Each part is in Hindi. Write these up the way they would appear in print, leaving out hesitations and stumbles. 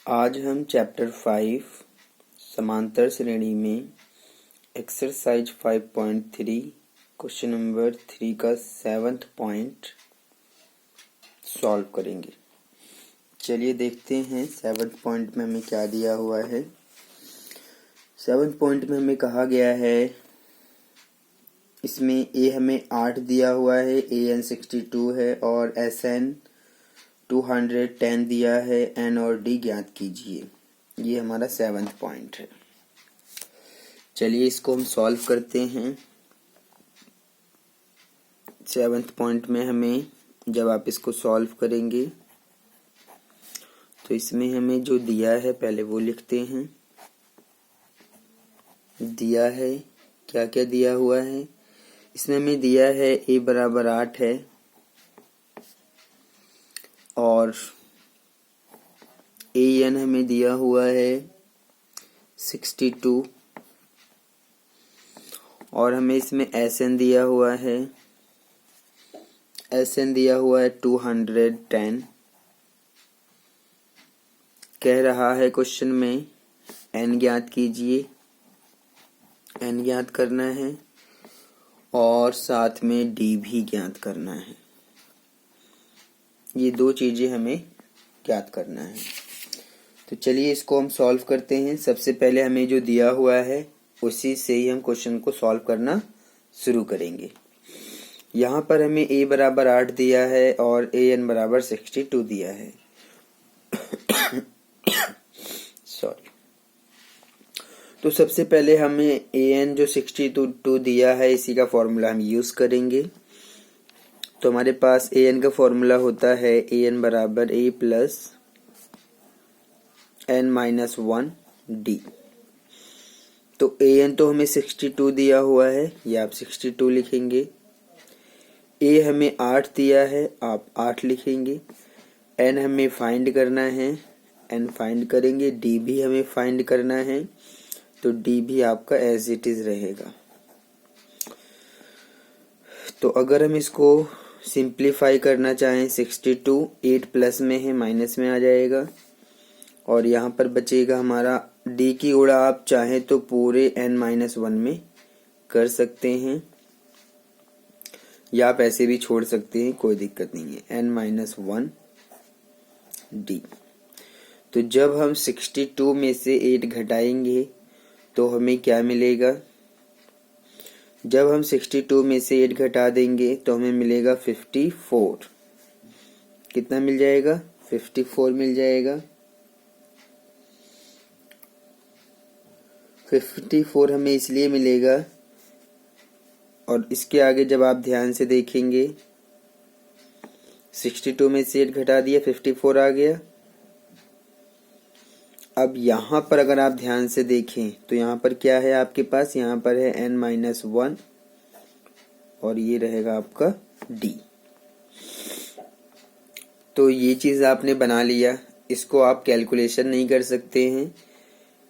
आज हम चैप्टर 5 समांतर श्रेणी में एक्सरसाइज 5.3 क्वेश्चन नंबर 3 का 7th पॉइंट सॉल्व करेंगे। चलिए देखते हैं 7th पॉइंट में हमें क्या दिया हुआ है। 7th पॉइंट में हमें कहा गया है, इसमें ए हमें 8 दिया हुआ है, ए एन 62 है और एस एन 210 दिया है, एन और डी ज्ञात कीजिए। ये हमारा 7th पॉइंट है। चलिए इसको हम सॉल्व करते हैं। 7th पॉइंट में हमें जब आप इसको सॉल्व करेंगे तो इसमें हमें जो दिया है पहले वो लिखते हैं। दिया है क्या क्या दिया हुआ है, इसमें हमें दिया है ए बराबर 8 है और ए एन हमें दिया हुआ है 62 और हमें इसमें एस एन दिया हुआ है, एस एन दिया हुआ है 210। कह रहा है क्वेश्चन में एन ज्ञात कीजिए, एन ज्ञात करना है और साथ में डी भी ज्ञात करना है। ये दो चीजें हमें ज्ञात करना है। तो चलिए इसको हम सॉल्व करते हैं। सबसे पहले हमें जो दिया हुआ है उसी से ही हम क्वेश्चन को सॉल्व करना शुरू करेंगे। यहाँ पर हमें ए बराबर 8 दिया है और ए एन बराबर 62 दिया है। सॉरी। तो सबसे पहले हमें ए एन जो 62 दिया है इसी का फॉर्मूला हम यूज करेंगे। तो हमारे पास ए एन का फॉर्मूला होता है ए एन बराबर ए प्लस एन माइनस 1 डी। तो ए एन तो हमें 62 दिया हुआ है, ये आप 62 लिखेंगे। ए हमें 8 दिया है, आप 8 लिखेंगे। एन हमें फाइंड करना है, एन फाइंड करेंगे। डी भी हमें फाइंड करना है, तो डी भी आपका एज इट इज रहेगा। तो अगर हम इसको सिंप्लीफाई करना चाहें 62 8 प्लस में है, माइनस में आ जाएगा और यहाँ पर बचेगा हमारा डी की गुणा आप चाहें तो पूरे n माइनस 1 में कर सकते हैं या आप ऐसे भी छोड़ सकते हैं, कोई दिक्कत नहीं है। n minus 1 D. तो जब हम 62 में से 8 घटाएंगे तो हमें क्या मिलेगा। जब हम 62 में से 8 घटा देंगे तो हमें मिलेगा 54। कितना मिल जाएगा, 54 मिल जाएगा। 54 हमें इसलिए मिलेगा और इसके आगे जब आप ध्यान से देखेंगे 62 में से 8 घटा दिया 54 आ गया। अब यहाँ पर अगर आप ध्यान से देखें तो यहाँ पर क्या है आपके पास, यहाँ पर है n माइनस 1 और ये रहेगा आपका d। तो ये चीज आपने बना लिया। इसको आप कैलकुलेशन नहीं कर सकते हैं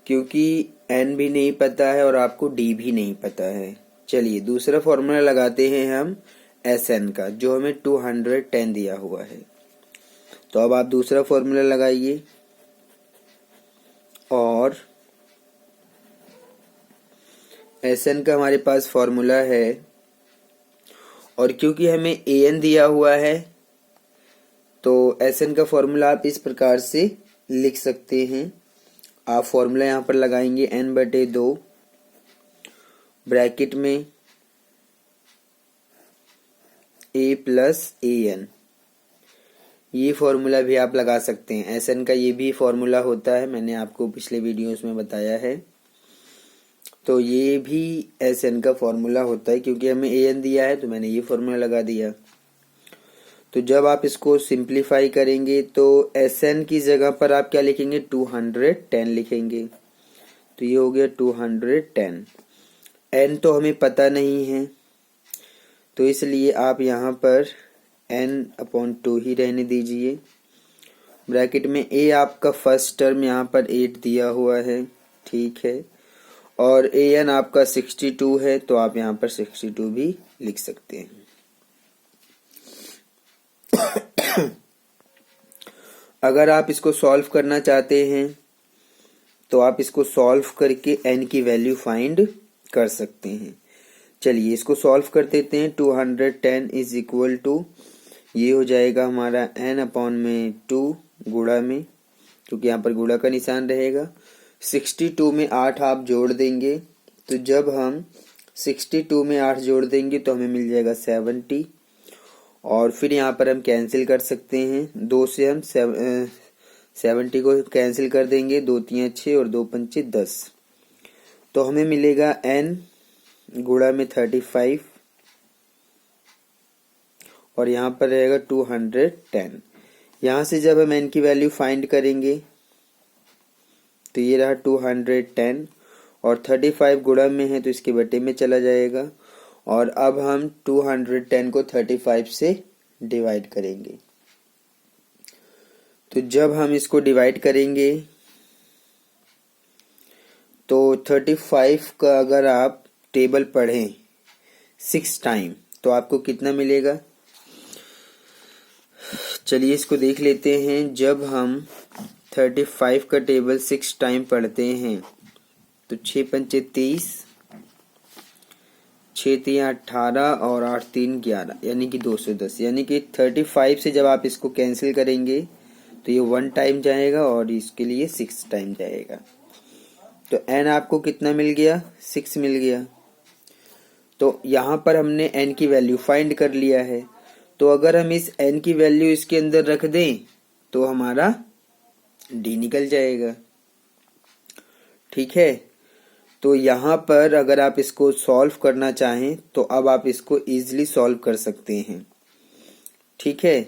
क्योंकि n भी नहीं पता है और आपको d भी नहीं पता है। चलिए दूसरा फॉर्मूला लगाते हैं हम एस एन का, जो हमें 210 दिया हुआ है। तो अब आप दूसरा फॉर्मूला लगाइए और एस एन का हमारे पास फॉर्मूला है और क्योंकि हमें ए एन दिया हुआ है तो एस एन का फॉर्मूला आप इस प्रकार से लिख सकते हैं। आप फॉर्मूला यहाँ पर लगाएंगे n/2 ब्रैकेट में a प्लस ए एन। ये फॉर्मूला भी आप लगा सकते हैं। एस एन का ये भी फॉर्मूला होता है, मैंने आपको पिछले वीडियोस में बताया है। तो ये भी एस एन का फॉर्मूला होता है, क्योंकि हमें ए एन दिया है तो मैंने ये फॉर्मूला लगा दिया। तो जब आप इसको सिंप्लीफाई करेंगे तो एस एन की जगह पर आप क्या लिखेंगे, 210 लिखेंगे। तो ये हो गया 210। एन तो हमें पता नहीं है तो इसलिए आप यहाँ पर n/2 ही रहने दीजिए। ब्रैकेट में ए आपका फर्स्ट टर्म यहाँ पर 8 दिया हुआ है, ठीक है, और ए एन आपका 62 है तो आप यहाँ पर 62 भी लिख सकते हैं। अगर आप इसको सॉल्व करना चाहते हैं तो आप इसको सॉल्व करके n की वैल्यू फाइंड कर सकते हैं। चलिए इसको सॉल्व कर देते हैं। 210 इज इक्वल टू, ये हो जाएगा हमारा n अपॉन में 2 गुणा में, क्योंकि यहाँ पर गुणा का निशान रहेगा। 62 में 8 आप जोड़ देंगे, तो जब हम 62 में 8 जोड़ देंगे तो हमें मिल जाएगा 70। और फिर यहाँ पर हम कैंसिल कर सकते हैं, 2 से हम 70 को कैंसिल कर देंगे, 2 3 6 और 2 5 10, तो हमें मिलेगा n गुणा में 35 और यहाँ पर रहेगा 210। यहाँ से जब हम n की वैल्यू फाइंड करेंगे तो ये रहा 210 और 35 गुणा में है तो इसके बटे में चला जाएगा। और अब हम 210 को 35 से डिवाइड करेंगे, तो जब हम इसको डिवाइड करेंगे तो 35 का अगर आप टेबल पढ़ें 6 टाइम तो आपको कितना मिलेगा। चलिए इसको देख लेते हैं। जब हम 35 का टेबल 6 टाइम पढ़ते हैं तो 6 पंचे 30, 6 3 18 और 8 3 11, यानी कि 210। यानी कि 35 से जब आप इसको कैंसिल करेंगे तो ये 1 टाइम जाएगा और इसके लिए 6 टाइम जाएगा। तो n आपको कितना मिल गया, 6 मिल गया। तो यहाँ पर हमने n की वैल्यू फाइंड कर लिया है। तो अगर हम इस n की वैल्यू इसके अंदर रख दें तो हमारा d निकल जाएगा। ठीक है, तो यहाँ पर अगर आप इसको सॉल्व करना चाहें तो अब आप इसको इजीली सॉल्व कर सकते हैं। ठीक है,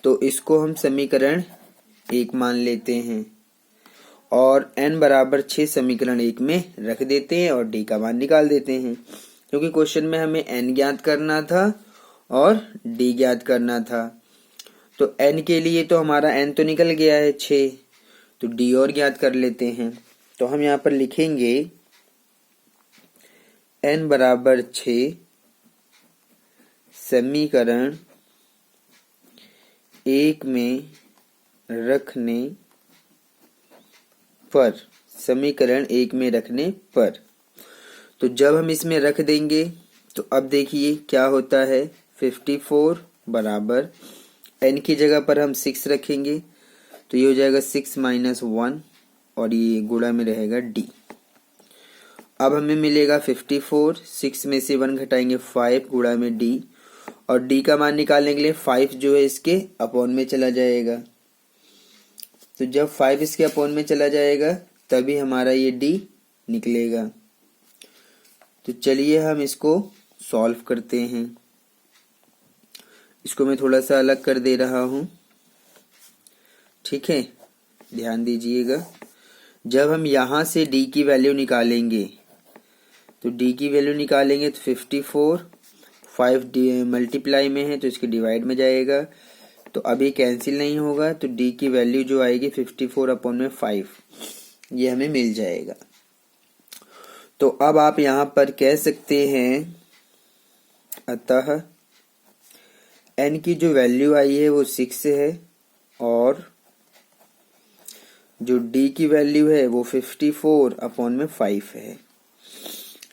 तो इसको हम समीकरण 1 मान लेते हैं और n बराबर 6 समीकरण 1 में रख देते हैं और d का मान निकाल देते हैं, क्योंकि क्वेश्चन में हमें n ज्ञात करना था और d ज्ञात करना था। तो n के लिए तो हमारा n तो निकल गया है 6, तो d और ज्ञात कर लेते हैं। तो हम यहाँ पर लिखेंगे n बराबर 6 समीकरण 1 में रखने पर, समीकरण 1 में रखने पर। तो जब हम इसमें रख देंगे तो अब देखिए क्या होता है। 54 बराबर n की जगह पर हम 6 रखेंगे तो ये हो जाएगा 6 - 1 और ये गुणा में रहेगा d। अब हमें मिलेगा 54, 6 में से 1 घटाएंगे 5 गुणा में d, और d का मान निकालने के लिए 5 जो है इसके अपॉन में चला जाएगा। तो जब 5 इसके अपॉन में चला जाएगा तभी हमारा ये d निकलेगा। तो चलिए हम इसको सॉल्व करते हैं। इसको मैं थोड़ा सा अलग कर दे रहा हूं। ठीक है, ध्यान दीजिएगा। जब हम यहां से d की वैल्यू निकालेंगे तो d की वैल्यू निकालेंगे तो 54, 5 मल्टीप्लाई में है तो इसके डिवाइड में जाएगा, तो अभी कैंसिल नहीं होगा, तो d की वैल्यू जो आएगी 54 अपॉन में 5, ये हमें मिल जाएगा। तो अब आप यहाँ पर कह सकते हैं, अतः n की जो वैल्यू आई है वो 6 है और जो d की वैल्यू है वो 54 अपॉन में 5 है।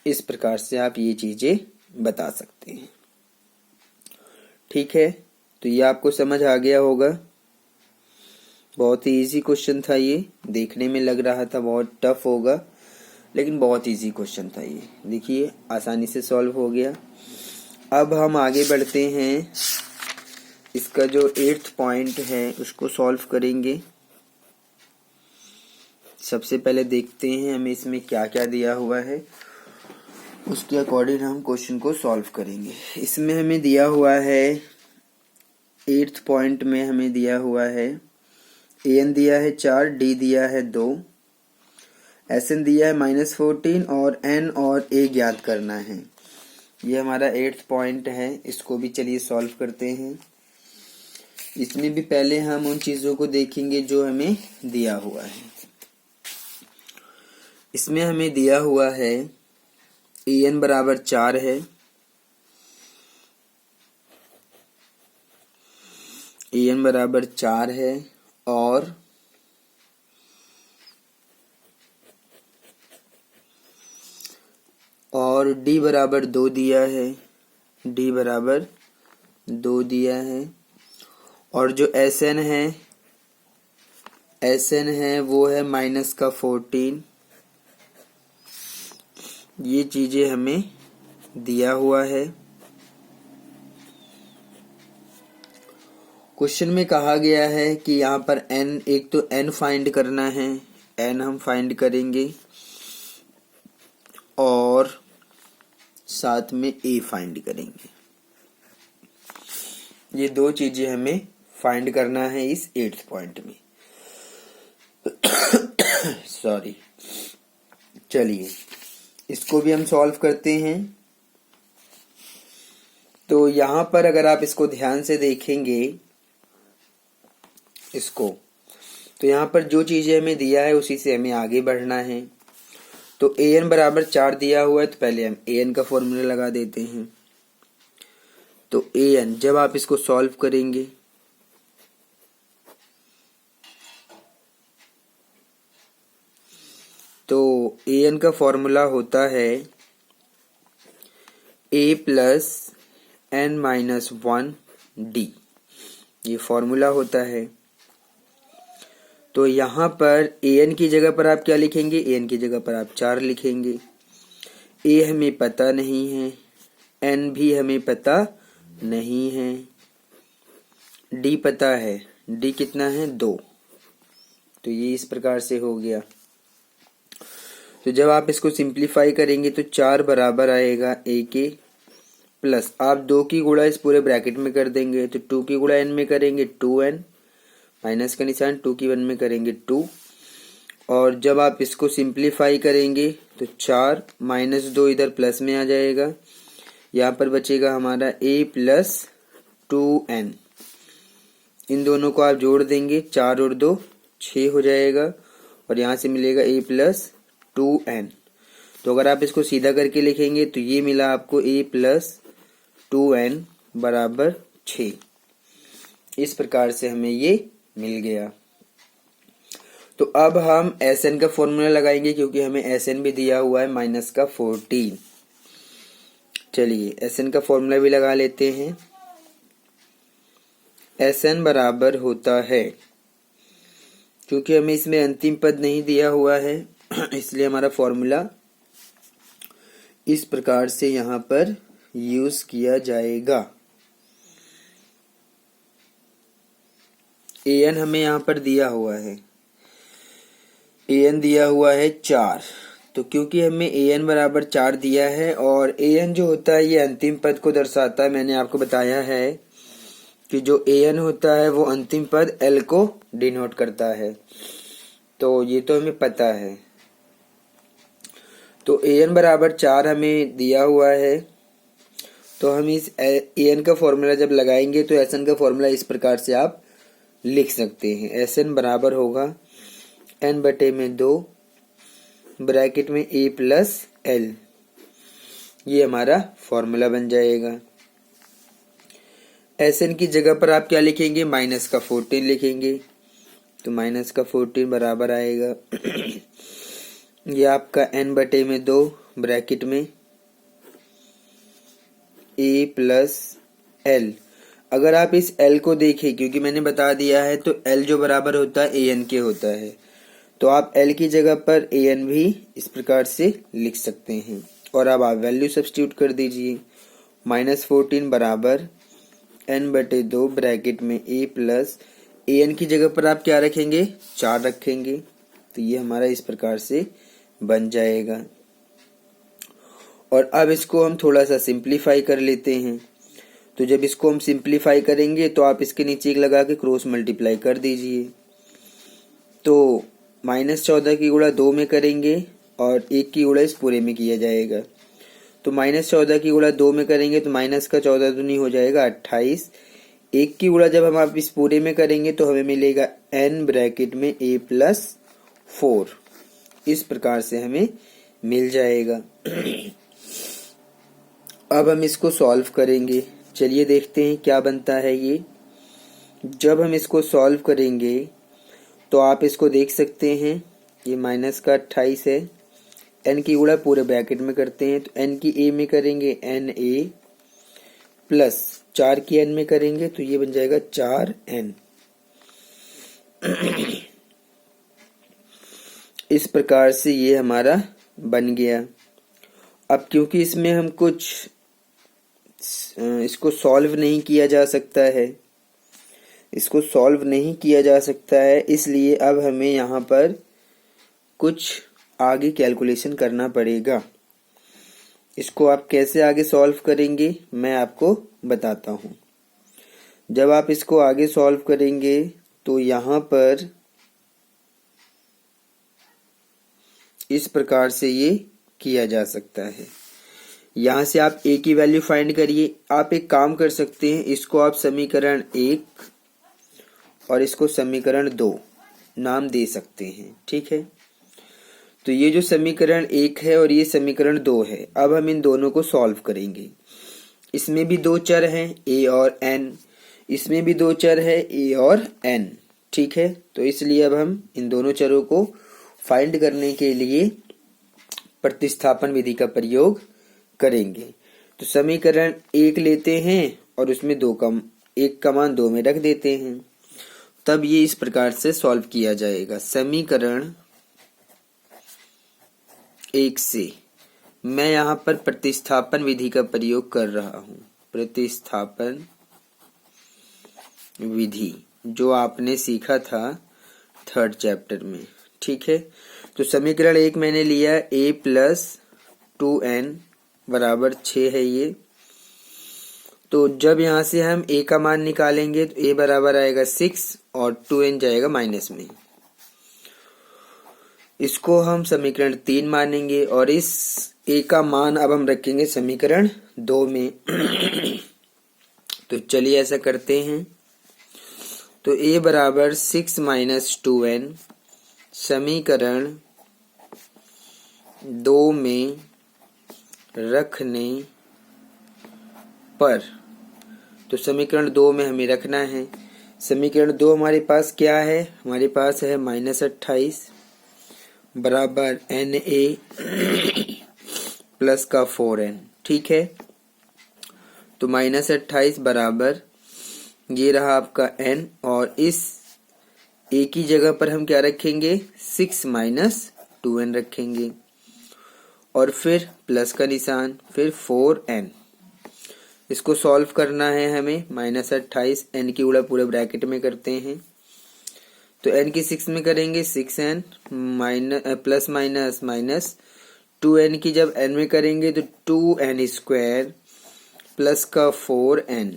इस प्रकार से आप ये चीजें बता सकते हैं। ठीक है, तो ये आपको समझ आ गया होगा। बहुत ही इजी क्वेश्चन था ये, देखने में लग रहा था बहुत टफ होगा लेकिन बहुत इजी क्वेश्चन था ये। देखिए आसानी से सॉल्व हो गया। अब हम आगे बढ़ते हैं, इसका जो 8th पॉइंट है उसको सॉल्व करेंगे। सबसे पहले देखते हैं हमें इसमें क्या क्या दिया हुआ है, उसके अकॉर्डिंग हम क्वेश्चन को सॉल्व करेंगे। इसमें हमें दिया हुआ है 8th पॉइंट में हमें दिया हुआ है an दिया है 4, d दिया है 2, sn दिया है -14 और n और a ज्ञात करना है। ये हमारा 8th पॉइंट है। इसको भी चलिए सॉल्व करते हैं। इसमें भी पहले हम उन चीजों को देखेंगे जो हमें दिया हुआ है। इसमें हमें दिया हुआ है an बराबर 4 है, an बराबर 4 है और d बराबर 2 दिया है, d बराबर 2 दिया है। और जो Sn है वो है -14। ये चीजें हमें दिया हुआ है। क्वेश्चन में कहा गया है कि यहाँ पर n, एक तो n फाइंड करना है, n हम फाइंड करेंगे और साथ में a फाइंड करेंगे। ये दो चीजें हमें फाइंड करना है इस 8th पॉइंट में। सॉरी, चलिए इसको भी हम सॉल्व करते हैं। तो यहाँ पर अगर आप इसको ध्यान से देखेंगे इसको, तो यहाँ पर जो चीजें हमें दिया है उसी से हमें आगे बढ़ना है। तो an बराबर 4 दिया हुआ है, तो पहले हम an का फॉर्मूला लगा देते हैं। तो an जब आप इसको सॉल्व करेंगे तो an का फॉर्मूला होता है a प्लस n-1d, ये फॉर्मूला होता है। तो यहाँ पर an की जगह पर आप क्या लिखेंगे, an की जगह पर आप 4 लिखेंगे। a हमें पता नहीं है, n भी हमें पता नहीं है, d पता है, d कितना है 2। तो ये इस प्रकार से हो गया। तो जब आप इसको सिंप्लीफाई करेंगे तो 4 बराबर आएगा a के, प्लस आप 2 की गुणा इस पूरे ब्रैकेट में कर देंगे, तो 2 की गुणा n में करेंगे 2n, माइनस का निशान 2 की 1 में करेंगे 2। और जब आप इसको सिंप्लीफाई करेंगे तो 4 -2 इधर प्लस में आ जाएगा, यहाँ पर बचेगा हमारा a प्लस 2n। इन दोनों को आप जोड़ देंगे, 4 और 2 6 हो जाएगा, और यहाँ से मिलेगा a प्लस 2n। तो अगर आप इसको सीधा करके लिखेंगे तो ये मिला आपको a प्लस 2n बराबर 6। इस प्रकार से हमें ये मिल गया। तो अब हम Sn का फॉर्मूला लगाएंगे, क्योंकि हमें Sn भी दिया हुआ है -14। चलिए Sn का फॉर्मूला भी लगा लेते हैं। Sn बराबर होता है, क्योंकि हमें इसमें अंतिम पद नहीं दिया हुआ है इसलिए हमारा फॉर्मूला इस प्रकार से यहाँ पर यूज किया जाएगा। an हमें यहाँ पर दिया हुआ है, an दिया हुआ है 4। तो क्योंकि हमें an बराबर 4 दिया है, और an जो होता है ये अंतिम पद को दर्शाता है। मैंने आपको बताया है कि जो an होता है वो अंतिम पद l को डिनोट करता है, तो ये तो हमें पता है। तो an बराबर 4 हमें दिया हुआ है, तो हम इस an का फॉर्मूला जब लगाएंगे तो Sn का फॉर्मूला इस प्रकार से आप लिख सकते हैं। Sn बराबर होगा n/2 ब्रैकेट में a प्लस l, ये हमारा फॉर्मूला बन जाएगा। Sn की जगह पर आप क्या लिखेंगे, -14 लिखेंगे, तो -14 बराबर आएगा ये आपका n/2 ब्रैकेट में a प्लस l। अगर आप इस l को देखें, क्योंकि मैंने बता दिया है, तो l जो बराबर होता है an के होता है, तो आप l की जगह पर an भी इस प्रकार से लिख सकते हैं। और अब आप वैल्यू सब्स्टिट्यूट कर दीजिए, -14 बराबर n/2 ब्रैकेट में a प्लस an की जगह पर आप क्या रखेंगे, 4 रखेंगे, तो ये हमारा इस प्रकार से बन जाएगा। और अब इसको हम थोड़ा सा सिंप्लीफाई कर लेते हैं। तो जब इसको हम सिंप्लीफाई करेंगे तो आप इसके नीचे एक लगा के क्रॉस मल्टीप्लाई कर दीजिए। तो -14 की गुणा 2 में करेंगे और 1 की गुणा इस पूरे में किया जाएगा। तो -14 की गुणा 2 में करेंगे तो माइनस का 14 दूनी हो जाएगा 28। 1 की गुणा जब हम आप इस पूरे में करेंगे तो हमें मिलेगा n ब्रैकेट में a प्लस 4। इस प्रकार से हमें मिल जाएगा। अब हम इसको सॉल्व करेंगे। चलिए देखते हैं क्या बनता है ये। जब हम इसको सॉल्व करेंगे तो आप इसको देख सकते हैं, ये माइनस का 28 है। n की गुणा पूरे ब्रैकेट में करते हैं, तो n की a में करेंगे NA प्लस 4 की n में करेंगे तो ये बन जाएगा 4n। इस प्रकार से ये हमारा बन गया। अब क्योंकि इसमें हम कुछ इसको सॉल्व नहीं किया जा सकता है, इसको सॉल्व नहीं किया जा सकता है, इसलिए अब हमें यहाँ पर कुछ आगे कैलकुलेशन करना पड़ेगा। इसको आप कैसे आगे सॉल्व करेंगे मैं आपको बताता हूँ। जब आप इसको आगे सॉल्व करेंगे तो यहाँ पर इस प्रकार से ये किया जा सकता है। यहाँ से आप a की वैल्यू फाइंड करिए। आप एक काम कर सकते हैं, इसको आप समीकरण 1 और इसको समीकरण 2 नाम दे सकते हैं, ठीक है। तो ये जो समीकरण 1 है और ये समीकरण 2 है, अब हम इन दोनों को सॉल्व करेंगे। इसमें भी दो चर हैं a और n, इसमें भी दो चर है a और n, ठीक है। तो इसलिए अब हम इन दोनों चरों को फाइंड करने के लिए प्रतिस्थापन विधि का प्रयोग करेंगे। तो समीकरण 1 लेते हैं और उसमें 1 का मान 2 में रख देते हैं, तब ये इस प्रकार से सॉल्व किया जाएगा। समीकरण 1 से मैं यहाँ पर प्रतिस्थापन विधि का प्रयोग कर रहा हूँ। प्रतिस्थापन विधि जो आपने सीखा था 3rd चैप्टर में, ठीक है। तो समीकरण 1 मैंने लिया a प्लस 2n बराबर 6 है ये। तो जब यहाँ से हम a का मान निकालेंगे तो a बराबर आएगा 6 और 2n जाएगा माइनस में। इसको हम समीकरण 3 मानेंगे और इस a का मान अब हम रखेंगे समीकरण 2 में। तो चलिए ऐसा करते हैं। तो a बराबर 6 माइनस 2n समीकरण 2 में रखने पर, तो समीकरण 2 में हमें रखना है। समीकरण 2 हमारे पास क्या है, हमारे पास है -28 बराबर NA प्लस का 4n, ठीक है। तो -28 बराबर ये रहा आपका n और इस a की जगह पर हम क्या रखेंगे 6 माइनस 2n रखेंगे और फिर प्लस का निशान, फिर 4n। इसको सॉल्व करना है हमें। -28 n की गुणा पूरे ब्रैकेट में करते हैं, तो n की 6 में करेंगे 6n plus minus minus 2n की जब n में करेंगे तो 2n स्क्वायर प्लस का 4n।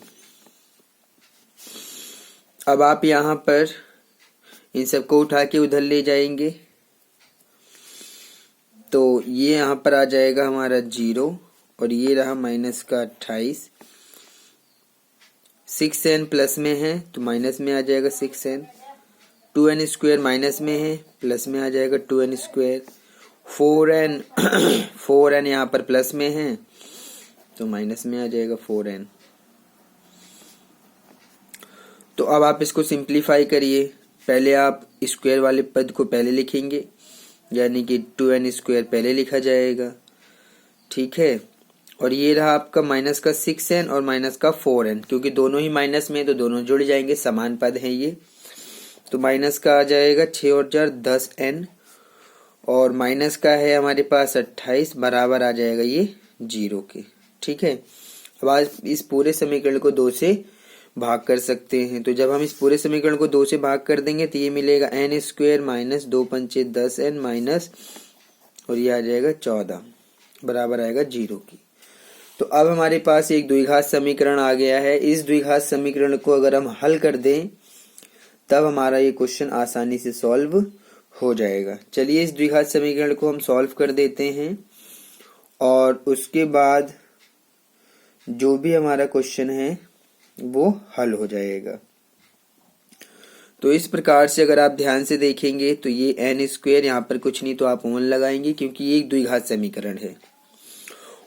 अब आप यहाँ पर इन सबको उठा के उधर ले जाएंगे तो ये यहाँ पर आ जाएगा हमारा 0 और ये रहा माइनस का 28। 6n प्लस में है तो माइनस में आ जाएगा 6n। 2n स्क्वायर माइनस में है, प्लस में आ जाएगा 2n स्क्वायर। 4n यहाँ पर प्लस में है तो माइनस में आ जाएगा 4n। तो अब आप इसको सिंप्लीफाई करिए। पहले आप स्क्वायर वाले पद को पहले लिखेंगे, यानी कि 2n स्क्वायर पहले लिखा जाएगा, ठीक है। और ये रहा आपका माइनस का 6n और माइनस का 4n, क्योंकि दोनों ही माइनस में है तो दोनों जुड़ जाएंगे, समान पद है ये। तो माइनस का आ जाएगा 6 और 4 10n और माइनस का है हमारे पास 28 बराबर आ जाएगा ये 0 के, ठीक है। अब आज इस पूरे समीकरण को 2 से भाग कर सकते हैं। तो जब हम इस पूरे समीकरण को 2 से भाग कर देंगे तो ये मिलेगा n स्क्वायर माइनस 2 पंचे 10n माइनस और ये आ जाएगा 14 बराबर आएगा 0 की। तो अब हमारे पास एक द्विघात समीकरण आ गया है। इस द्विघात समीकरण को अगर हम हल कर दें तब हमारा ये क्वेश्चन आसानी से सॉल्व हो जाएगा। चलिए इस द्विघात समीकरण को हम सॉल्व कर देते हैं और उसके बाद जो भी हमारा क्वेश्चन है वो हल हो जाएगा। तो इस प्रकार से अगर आप ध्यान से देखेंगे तो ये n स्क्वायर यहाँ पर कुछ नहीं तो आप 1 लगाएंगे, क्योंकि ये एक द्विघात समीकरण है।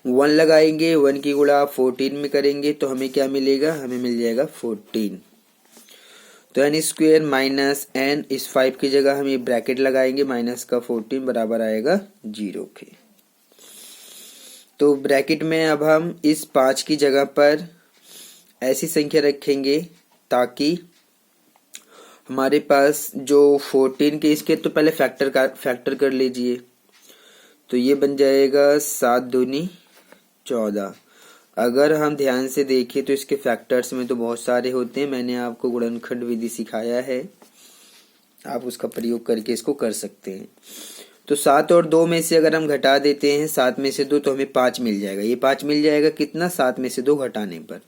1 लगाएंगे, 1 की गुणा आप 14 में करेंगे तो हमें क्या मिलेगा, हमें मिल जाएगा 14। तो एन स्क्वेयर माइनस एन, इस 5 की जगह हम ये ब्रैकेट लगाएंगे, माइनस का 14 बराबर आएगा 0 के। तो ब्रैकेट में अब हम इस 5 की जगह पर ऐसी संख्या रखेंगे ताकि हमारे पास जो 14 के, इसके तो पहले फैक्टर कर लीजिए। तो ये बन जाएगा 7 दूनी 14। अगर हम ध्यान से देखें तो इसके फैक्टर्स में तो बहुत सारे होते हैं, मैंने आपको गुणनखंड विधि सिखाया है, आप उसका प्रयोग करके इसको कर सकते हैं। तो 7 और 2 में से अगर हम घटा देते हैं 7 में से 2 तो हमें 5 मिल जाएगा। ये 5 मिल जाएगा कितना, 7 में से 2 घटाने पर।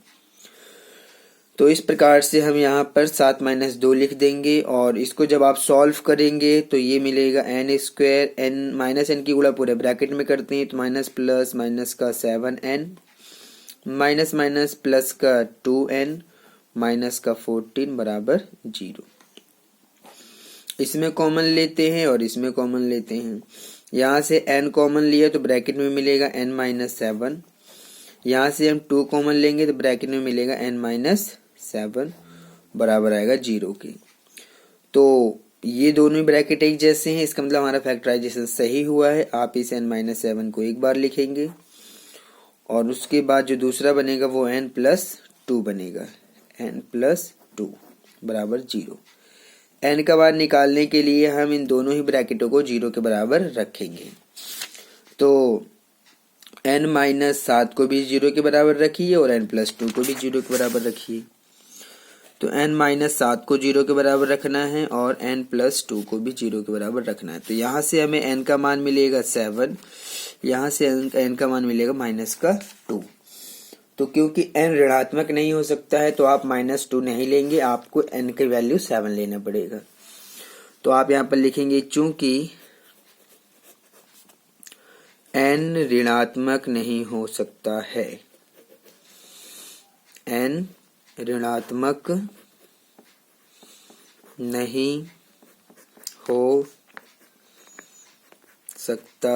तो इस प्रकार से हम यहाँ पर 7 माइनस 2 लिख देंगे और इसको जब आप सॉल्व करेंगे तो ये मिलेगा N square, N minus N की गुणा पूरे ब्रैकेट में करते हैं तो माइनस प्लस माइनस का 7n, माइनस माइनस प्लस का 2n, माइनस का 14 बराबर 0। इसमें कॉमन लेते हैं और इसमें कॉमन लेते हैं। यहाँ से n कॉमन लिया तो ब्रैकेट में मिलेगा n माइनस 7, यहाँ से हम 2 कॉमन लेंगे तो ब्रैकेट में मिलेगा n माइनस 7 बराबर आएगा 0 के। तो ये दोनों ही ब्रैकेट एक जैसे हैं, इसका मतलब हमारा फैक्टराइजेशन सही हुआ है। आप इस n माइनस 7 को एक बार लिखेंगे और उसके बाद जो दूसरा बनेगा वो n प्लस 2 बनेगा, n प्लस 2 बराबर 0। n का मान निकालने के लिए हम इन दोनों ही ब्रैकेटों को 0 के बराबर रखेंगे। तो n माइनस 7 को भी 0 के बराबर रखिए और n प्लस 2 को भी 0 के बराबर रखिए। तो n माइनस 7 को 0 के बराबर रखना है और n प्लस 2 को भी 0 के बराबर रखना है। तो यहाँ से हमें n का मान मिलेगा 7, यहाँ से n का मान मिलेगा माइनस का 2। तो क्योंकि n ऋणात्मक नहीं हो सकता है तो आप माइनस 2 नहीं लेंगे, आपको n की वैल्यू 7 लेना पड़ेगा। तो आप यहाँ पर लिखेंगे चूंकि n ऋणात्मक नहीं हो सकता है, n ऋणात्मक नहीं हो सकता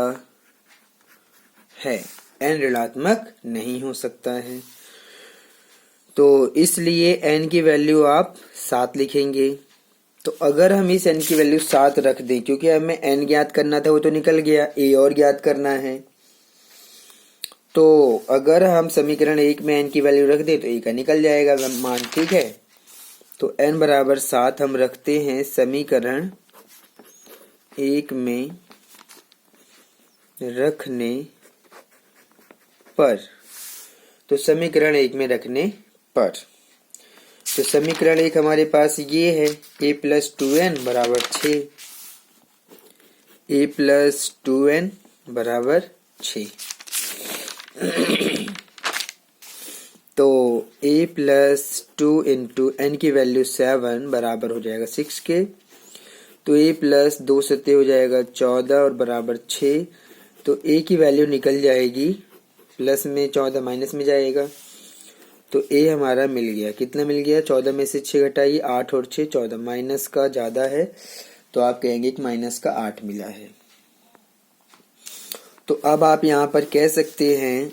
है, n ऋणात्मक नहीं हो सकता है, तो इसलिए n की वैल्यू आप 7 लिखेंगे। तो अगर हम इस n की वैल्यू 7 रख दें, क्योंकि हमें n ज्ञात करना था वो तो निकल गया, a और ज्ञात करना है, तो अगर हम समीकरण 1 में n की वैल्यू रख दें तो a का निकल जाएगा मान, ठीक है। तो n बराबर 7 हम रखते हैं समीकरण 1 में रखने पर। तो समीकरण 1 में रखने पर, तो समीकरण 1 हमारे पास ये है, a प्लस 2n बराबर 6, a प्लस 2n बराबर 6। तो a प्लस 2 इंटू एन की वैल्यू 7 बराबर हो जाएगा 6 के। तो a प्लस 2 सत्ते हो जाएगा 14 और बराबर 6। तो a की वैल्यू निकल जाएगी, प्लस में 14 माइनस में जाएगा, तो a हमारा मिल गया। कितना मिल गया, 14 में से 6 घटाइए, 8 और 6 14, माइनस का ज़्यादा है तो आप कहेंगे कि माइनस का 8 मिला है। तो अब आप यहाँ पर कह सकते हैं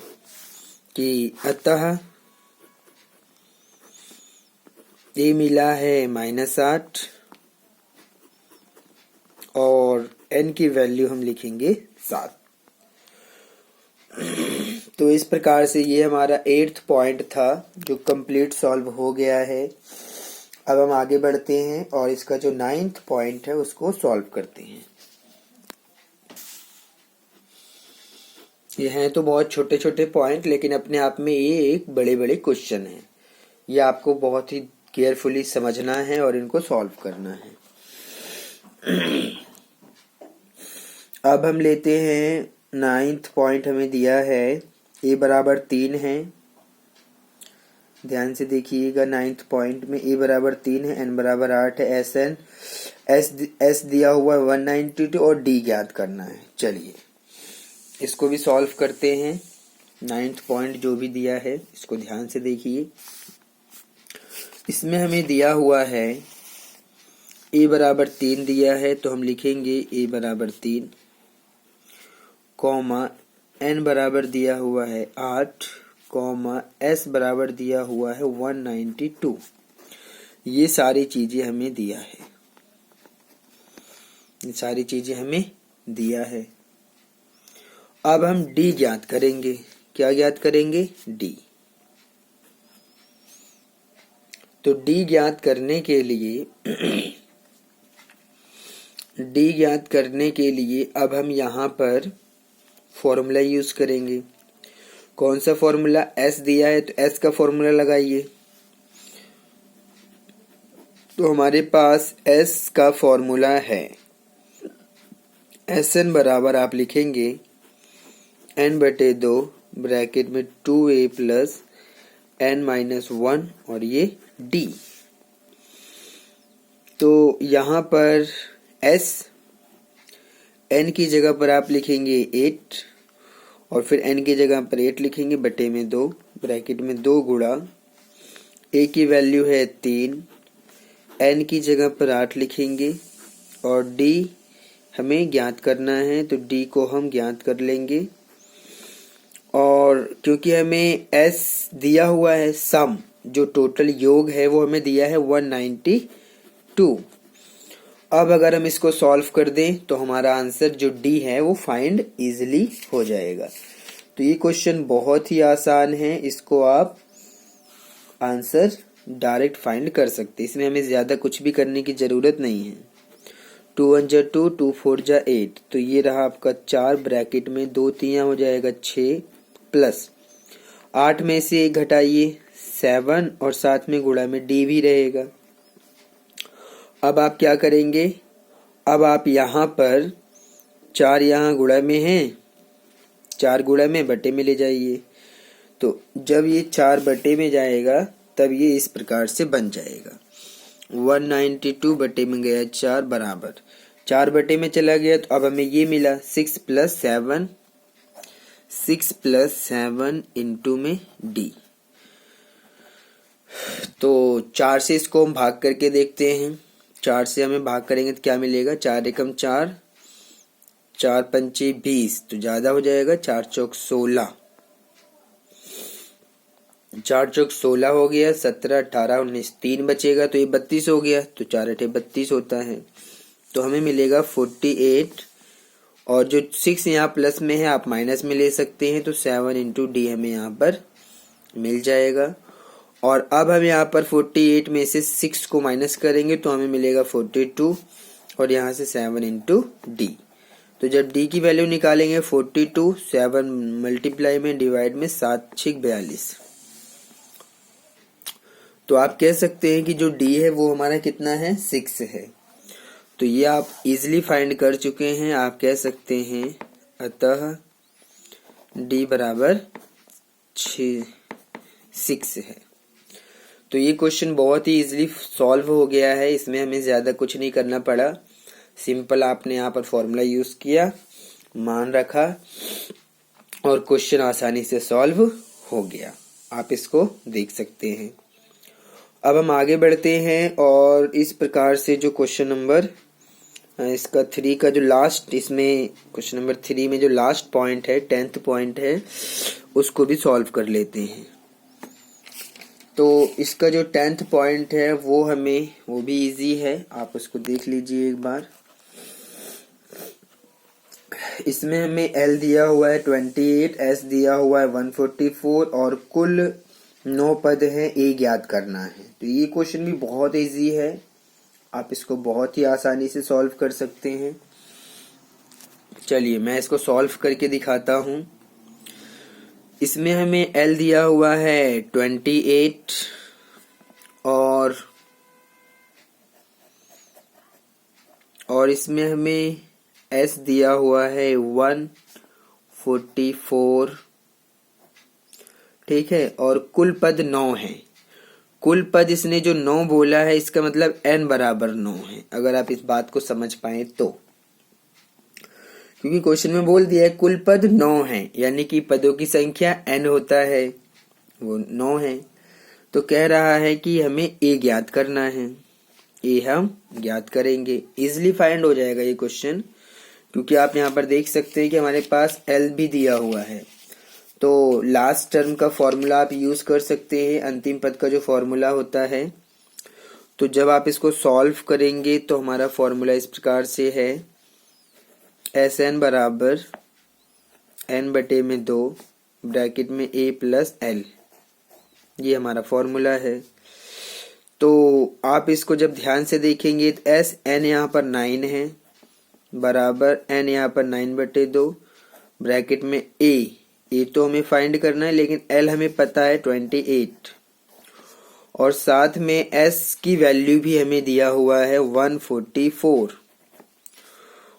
कि अतः a मिला है -8 और n की वैल्यू हम लिखेंगे 7। तो इस प्रकार से ये हमारा 8th पॉइंट था जो कंप्लीट सॉल्व हो गया है। अब हम आगे बढ़ते हैं और इसका जो 9th पॉइंट है उसको सॉल्व करते हैं। ये हैं तो बहुत छोटे छोटे पॉइंट, लेकिन अपने आप में ये एक बड़े बड़े क्वेश्चन हैं। ये आपको बहुत ही केयरफुली समझना है और इनको सॉल्व करना है। अब हम लेते हैं 9th पॉइंट, हमें दिया है a बराबर 3 है। ध्यान से देखिएगा, 9th पॉइंट में a बराबर 3 है, n बराबर 8 है, s दिया हुआ है 192 और d ज्ञात करना है। चलिए इसको भी सॉल्व करते हैं। 9th पॉइंट जो भी दिया है इसको ध्यान से देखिए। इसमें हमें दिया हुआ है a बराबर 3 दिया है, तो हम लिखेंगे a बराबर 3, कॉमा n बराबर दिया हुआ है 8, कॉमा s बराबर दिया हुआ है 192। ये सारी चीजें हमें दिया है, ये सारी चीजें हमें दिया है। अब हम डी ज्ञात करेंगे। क्या ज्ञात करेंगे? डी। तो डी ज्ञात करने के लिए डी ज्ञात करने के लिए अब हम यहाँ पर फॉर्मूला यूज करेंगे। कौन सा फॉर्मूला? एस दिया है तो एस का फॉर्मूला लगाइए। तो हमारे पास एस का फॉर्मूला है, एस एन बराबर आप लिखेंगे n/2 ब्रैकेट में 2a प्लस n-1 और ये d। तो यहाँ पर s n की जगह पर आप लिखेंगे 8 और फिर n की जगह पर 8 लिखेंगे बटे में 2 ब्रैकेट में 2 गुणा a की वैल्यू है 3, n की जगह पर 8 लिखेंगे और d हमें ज्ञात करना है तो d को हम ज्ञात कर लेंगे। और क्योंकि हमें s दिया हुआ है, सम जो टोटल योग है वो हमें दिया है 192। अब अगर हम इसको सॉल्व कर दें तो हमारा आंसर जो डी है वो फाइंड इजीली हो जाएगा। तो ये क्वेश्चन बहुत ही आसान है, इसको आप आंसर डायरेक्ट फाइंड कर सकते हैं, इसमें हमें ज्यादा कुछ भी करने की जरूरत नहीं है। 2 1 जा 2, 2 4 जा 8, तो ये रहा आपका 4 ब्रैकेट में 2 3 हो जाएगा 6 प्लस 8 में से 1 घटाइए 7 और साथ में गुणा में डी भी रहेगा। अब आप क्या करेंगे? अब आप यहाँ पर 4 यहाँ गुणा में है, 4 गुणा में बटे में ले जाइए। तो जब ये 4 बटे में जाएगा तब ये इस प्रकार से बन जाएगा। 192 बटे में गया 4 बराबर 4 बटे में चला गया तो अब हमें ये मिला 6 प्लस 7 इंटू में डी। तो 4 से इसको हम भाग करके देखते हैं। 4 से हमें भाग करेंगे तो क्या मिलेगा? 4 एकम 4, 4 पंचे 20 तो ज्यादा हो जाएगा, 4 चौक 16, 4 चौक 16 हो गया, 17 18 19 3 बचेगा तो ये 32 हो गया, तो 4 8 32 होता है। तो हमें मिलेगा 48 और जो 6 यहाँ प्लस में है आप माइनस में ले सकते हैं, तो 7 इंटू डी हमें यहाँ पर मिल जाएगा। और अब हम यहाँ पर 48 में से 6 को माइनस करेंगे तो हमें मिलेगा 42 और यहाँ से 7 इंटू डी। तो जब डी की वैल्यू निकालेंगे 42 7 मल्टीप्लाई में डिवाइड में 7 6 42, तो आप कह सकते हैं कि जो डी है वो हमारा कितना है? 6 है। तो ये आप इजीली फाइंड कर चुके हैं। आप कह सकते हैं अतः डी बराबर 6 है। तो ये क्वेश्चन बहुत ही इजीली सॉल्व हो गया है, इसमें हमें ज्यादा कुछ नहीं करना पड़ा। सिंपल आपने यहाँ पर फॉर्मूला यूज किया, मान रखा और क्वेश्चन आसानी से सॉल्व हो गया। आप इसको देख सकते हैं। अब हम आगे बढ़ते हैं और इस प्रकार से जो क्वेश्चन नंबर इसका 3 का जो लास्ट, इसमें क्वेश्चन नंबर 3 में जो लास्ट पॉइंट है 10th पॉइंट है उसको भी सॉल्व कर लेते हैं। तो इसका जो 10th पॉइंट है वो भी इजी है, आप उसको देख लीजिए एक बार। इसमें हमें L दिया हुआ है 28, S दिया हुआ है 144 और कुल 9 पद हैं, A ज्ञात करना है। तो ये क्वेश्चन भी बहुत इजी है, आप इसको बहुत ही आसानी से सॉल्व कर सकते हैं। चलिए मैं इसको सॉल्व करके दिखाता हूं। इसमें हमें L दिया हुआ है 28 और इसमें हमें S दिया हुआ है 144, ठीक है, और कुल पद 9 है। कुल पद इसने जो 9 बोला है इसका मतलब n बराबर 9 है, अगर आप इस बात को समझ पाए तो। क्योंकि क्वेश्चन में बोल दिया है कुल पद 9 है, यानी कि पदों की संख्या n होता है, वो 9 है। तो कह रहा है कि हमें a ज्ञात करना है, a हम ज्ञात करेंगे। इजिली फाइंड हो जाएगा ये क्वेश्चन, क्योंकि आप यहाँ पर देख सकते हैं कि हमारे पास L भी दिया हुआ है। तो लास्ट टर्म का फॉर्मूला आप यूज कर सकते हैं, अंतिम पद का जो फॉर्मूला होता है। तो जब आप इसको सॉल्व करेंगे तो हमारा फॉर्मूला इस प्रकार से है, एस एन बराबर एन बटे में 2 ब्रैकेट में ए प्लस एल, ये हमारा फॉर्मूला है। तो आप इसको जब ध्यान से देखेंगे तो एस एन यहाँ पर 9 है बराबर एन यहाँ पर 9 बटे 2 ब्रैकेट में ए तो हमें फाइंड करना है, लेकिन एल हमें पता है 28, और साथ में एस की वैल्यू भी हमें दिया हुआ है 144।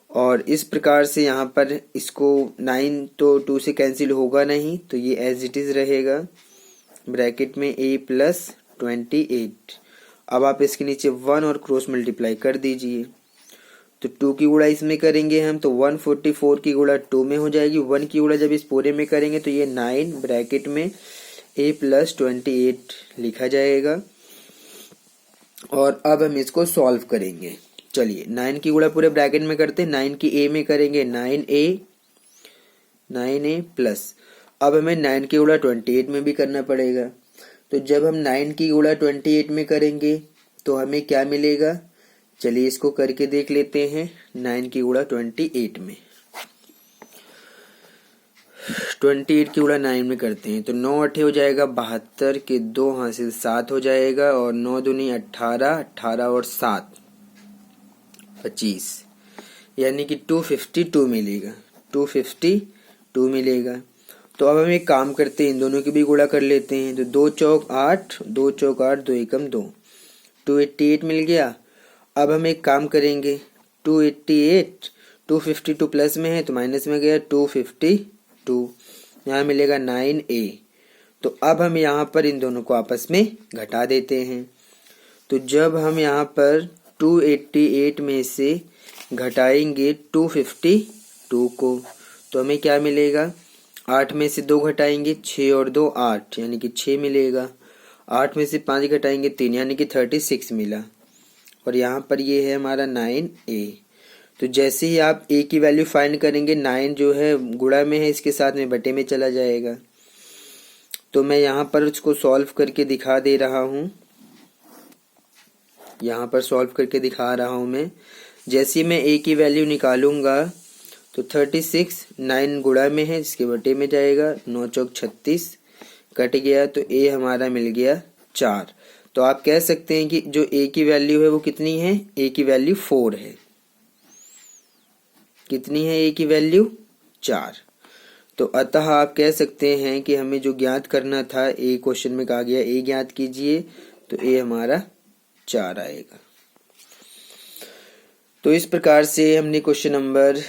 और इस प्रकार से यहाँ पर इसको 9 तो 2 से कैंसिल होगा नहीं, तो ये एज इट इज रहेगा ब्रैकेट में ए प्लस 28। अब आप इसके नीचे 1 और क्रॉस मल्टीप्लाई कर दीजिए, तो 2 की गुणा इसमें करेंगे हम तो 144 की गुणा 2 में हो जाएगी, 1 की गुणा जब इस पूरे में करेंगे तो ये 9 ब्रैकेट में ए प्लस 28 लिखा जाएगा। और अब हम इसको सॉल्व करेंगे। चलिए 9 की गुणा पूरे ब्रैकेट में करते हैं, 9 की ए में करेंगे 9a प्लस, अब हमें 9 की गुणा 28 में भी करना पड़ेगा। तो जब हम 9 की गुणा 28 में करेंगे तो हमें क्या मिलेगा, चलिए इसको करके देख लेते हैं। 9 की गुणा 28 में, 28 की गुणा 9 में करते हैं तो 9 8 हो जाएगा 72 के 2 हासिल 7 हो जाएगा, और 9 दूनी 18, 18 और 7 25, यानी कि 252 मिलेगा, 252 मिलेगा। तो अब हम एक काम करते हैं, इन दोनों की भी गुणा कर लेते हैं। तो 2 चौक 8, 2 चौक 8, 2 एकम 2, 288 मिल गया। अब हम एक काम करेंगे, 288 252 प्लस में है तो माइनस में गया 252, यहाँ मिलेगा 9a। तो अब हम यहाँ पर इन दोनों को आपस में घटा देते हैं। तो जब हम यहाँ पर 288 में से घटाएंगे 252 को तो हमें क्या मिलेगा, 8 में से 2 घटाएंगे 6 और 2 8, यानी कि 6 मिलेगा। 8 में से 5 घटाएंगे 3, यानी कि 36 मिला। और यहाँ पर ये है हमारा 9a। तो जैसे ही आप a की वैल्यू फाइंड करेंगे, 9 जो है गुणा में है, इसके साथ में बटे में चला जाएगा। तो मैं यहाँ पर उसको सॉल्व करके दिखा दे रहा हूँ, यहाँ पर सॉल्व करके दिखा रहा हूँ मैं। जैसे ही मैं a की वैल्यू निकालूंगा तो 36 9 गुणा में है, इसके बटे में जाएगा, 9 चौक 36 कट गया, तो a हमारा मिल गया 4। तो आप कह सकते हैं कि जो a की वैल्यू है वो कितनी है, a की वैल्यू 4 है। कितनी है a की वैल्यू, 4। तो अतः आप कह सकते हैं कि हमें जो ज्ञात करना था, a क्वेश्चन में कहा गया a ज्ञात कीजिए, तो a हमारा 4 आएगा। तो इस प्रकार से हमने क्वेश्चन नंबर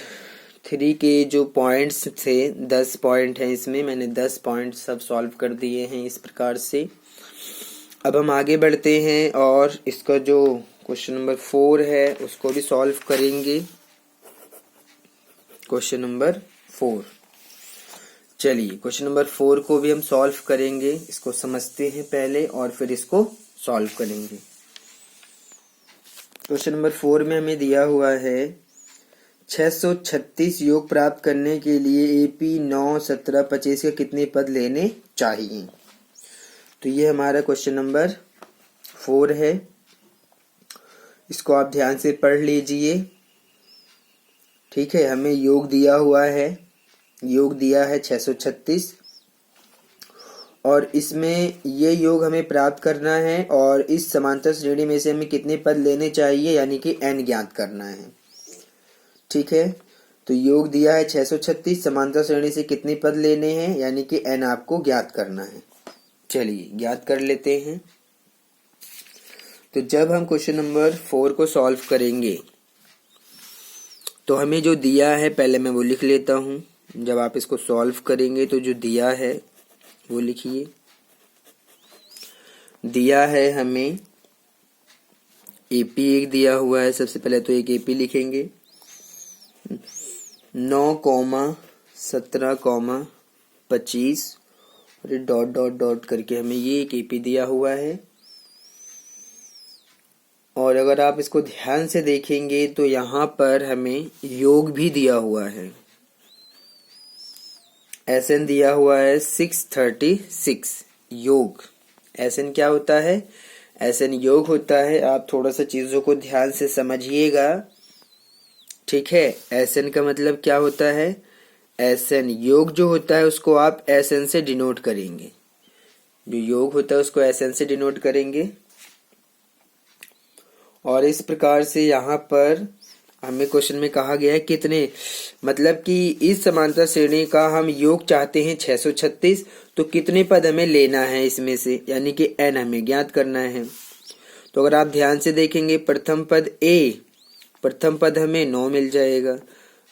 3 के जो पॉइंट्स थे, 10 पॉइंट हैं इसमें, मैंने 10 पॉइंट सब सॉल्व कर दिए हैं इस प्रकार से। अब हम आगे बढ़ते हैं और इसका जो क्वेश्चन नंबर 4 है उसको भी सॉल्व करेंगे। क्वेश्चन नंबर 4, चलिए क्वेश्चन नंबर 4 को भी हम सॉल्व करेंगे। इसको समझते हैं पहले और फिर इसको सॉल्व करेंगे। क्वेश्चन नंबर 4 में हमें दिया हुआ है 636 योग प्राप्त करने के लिए AP 9, 17, 25 के कितने पद लेने चाहिए। तो ये हमारा क्वेश्चन नंबर 4 है, इसको आप ध्यान से पढ़ लीजिए। ठीक है, हमें योग दिया हुआ है, योग दिया है 636, और इसमें ये योग हमें प्राप्त करना है, और इस समांतर श्रेणी में से हमें कितने पद लेने चाहिए, यानी कि n ज्ञात करना है। ठीक है, तो योग दिया है 636, समांतर श्रेणी से कितने पद लेने हैं, यानी कि n आपको ज्ञात करना है। चलिए ज्ञात कर लेते हैं। तो जब हम क्वेश्चन नंबर 4 को सॉल्व करेंगे तो हमें जो दिया है, पहले मैं वो लिख लेता हूँ। जब आप इसको सॉल्व करेंगे तो जो दिया है वो लिखिए। दिया है हमें AP एक दिया हुआ है, सबसे पहले तो एक AP लिखेंगे, 9, 17, 25 और डॉट डॉट डॉट करके हमें ये एक AP दिया हुआ है। और अगर आप इसको ध्यान से देखेंगे तो यहाँ पर हमें योग भी दिया हुआ है, SN दिया हुआ है 636 योग। SN क्या होता है, Sn योग होता है। आप थोड़ा सा चीजों को ध्यान से समझिएगा, ठीक है। Sn का मतलब क्या होता है? Sn योग जो होता है उसको आप Sn से डिनोट करेंगे। जो योग होता है उसको Sn से डिनोट करेंगे। और इस प्रकार से यहाँ पर हमें क्वेश्चन में कहा गया है कितने, मतलब कि इस समांतर श्रेणी का हम योग चाहते हैं 636, तो कितने पद हमें लेना है इसमें से, यानी कि n हमें ज्ञात करना है। तो अगर आप ध्यान से देखेंगे, प्रथम पद हमें 9 मिल जाएगा।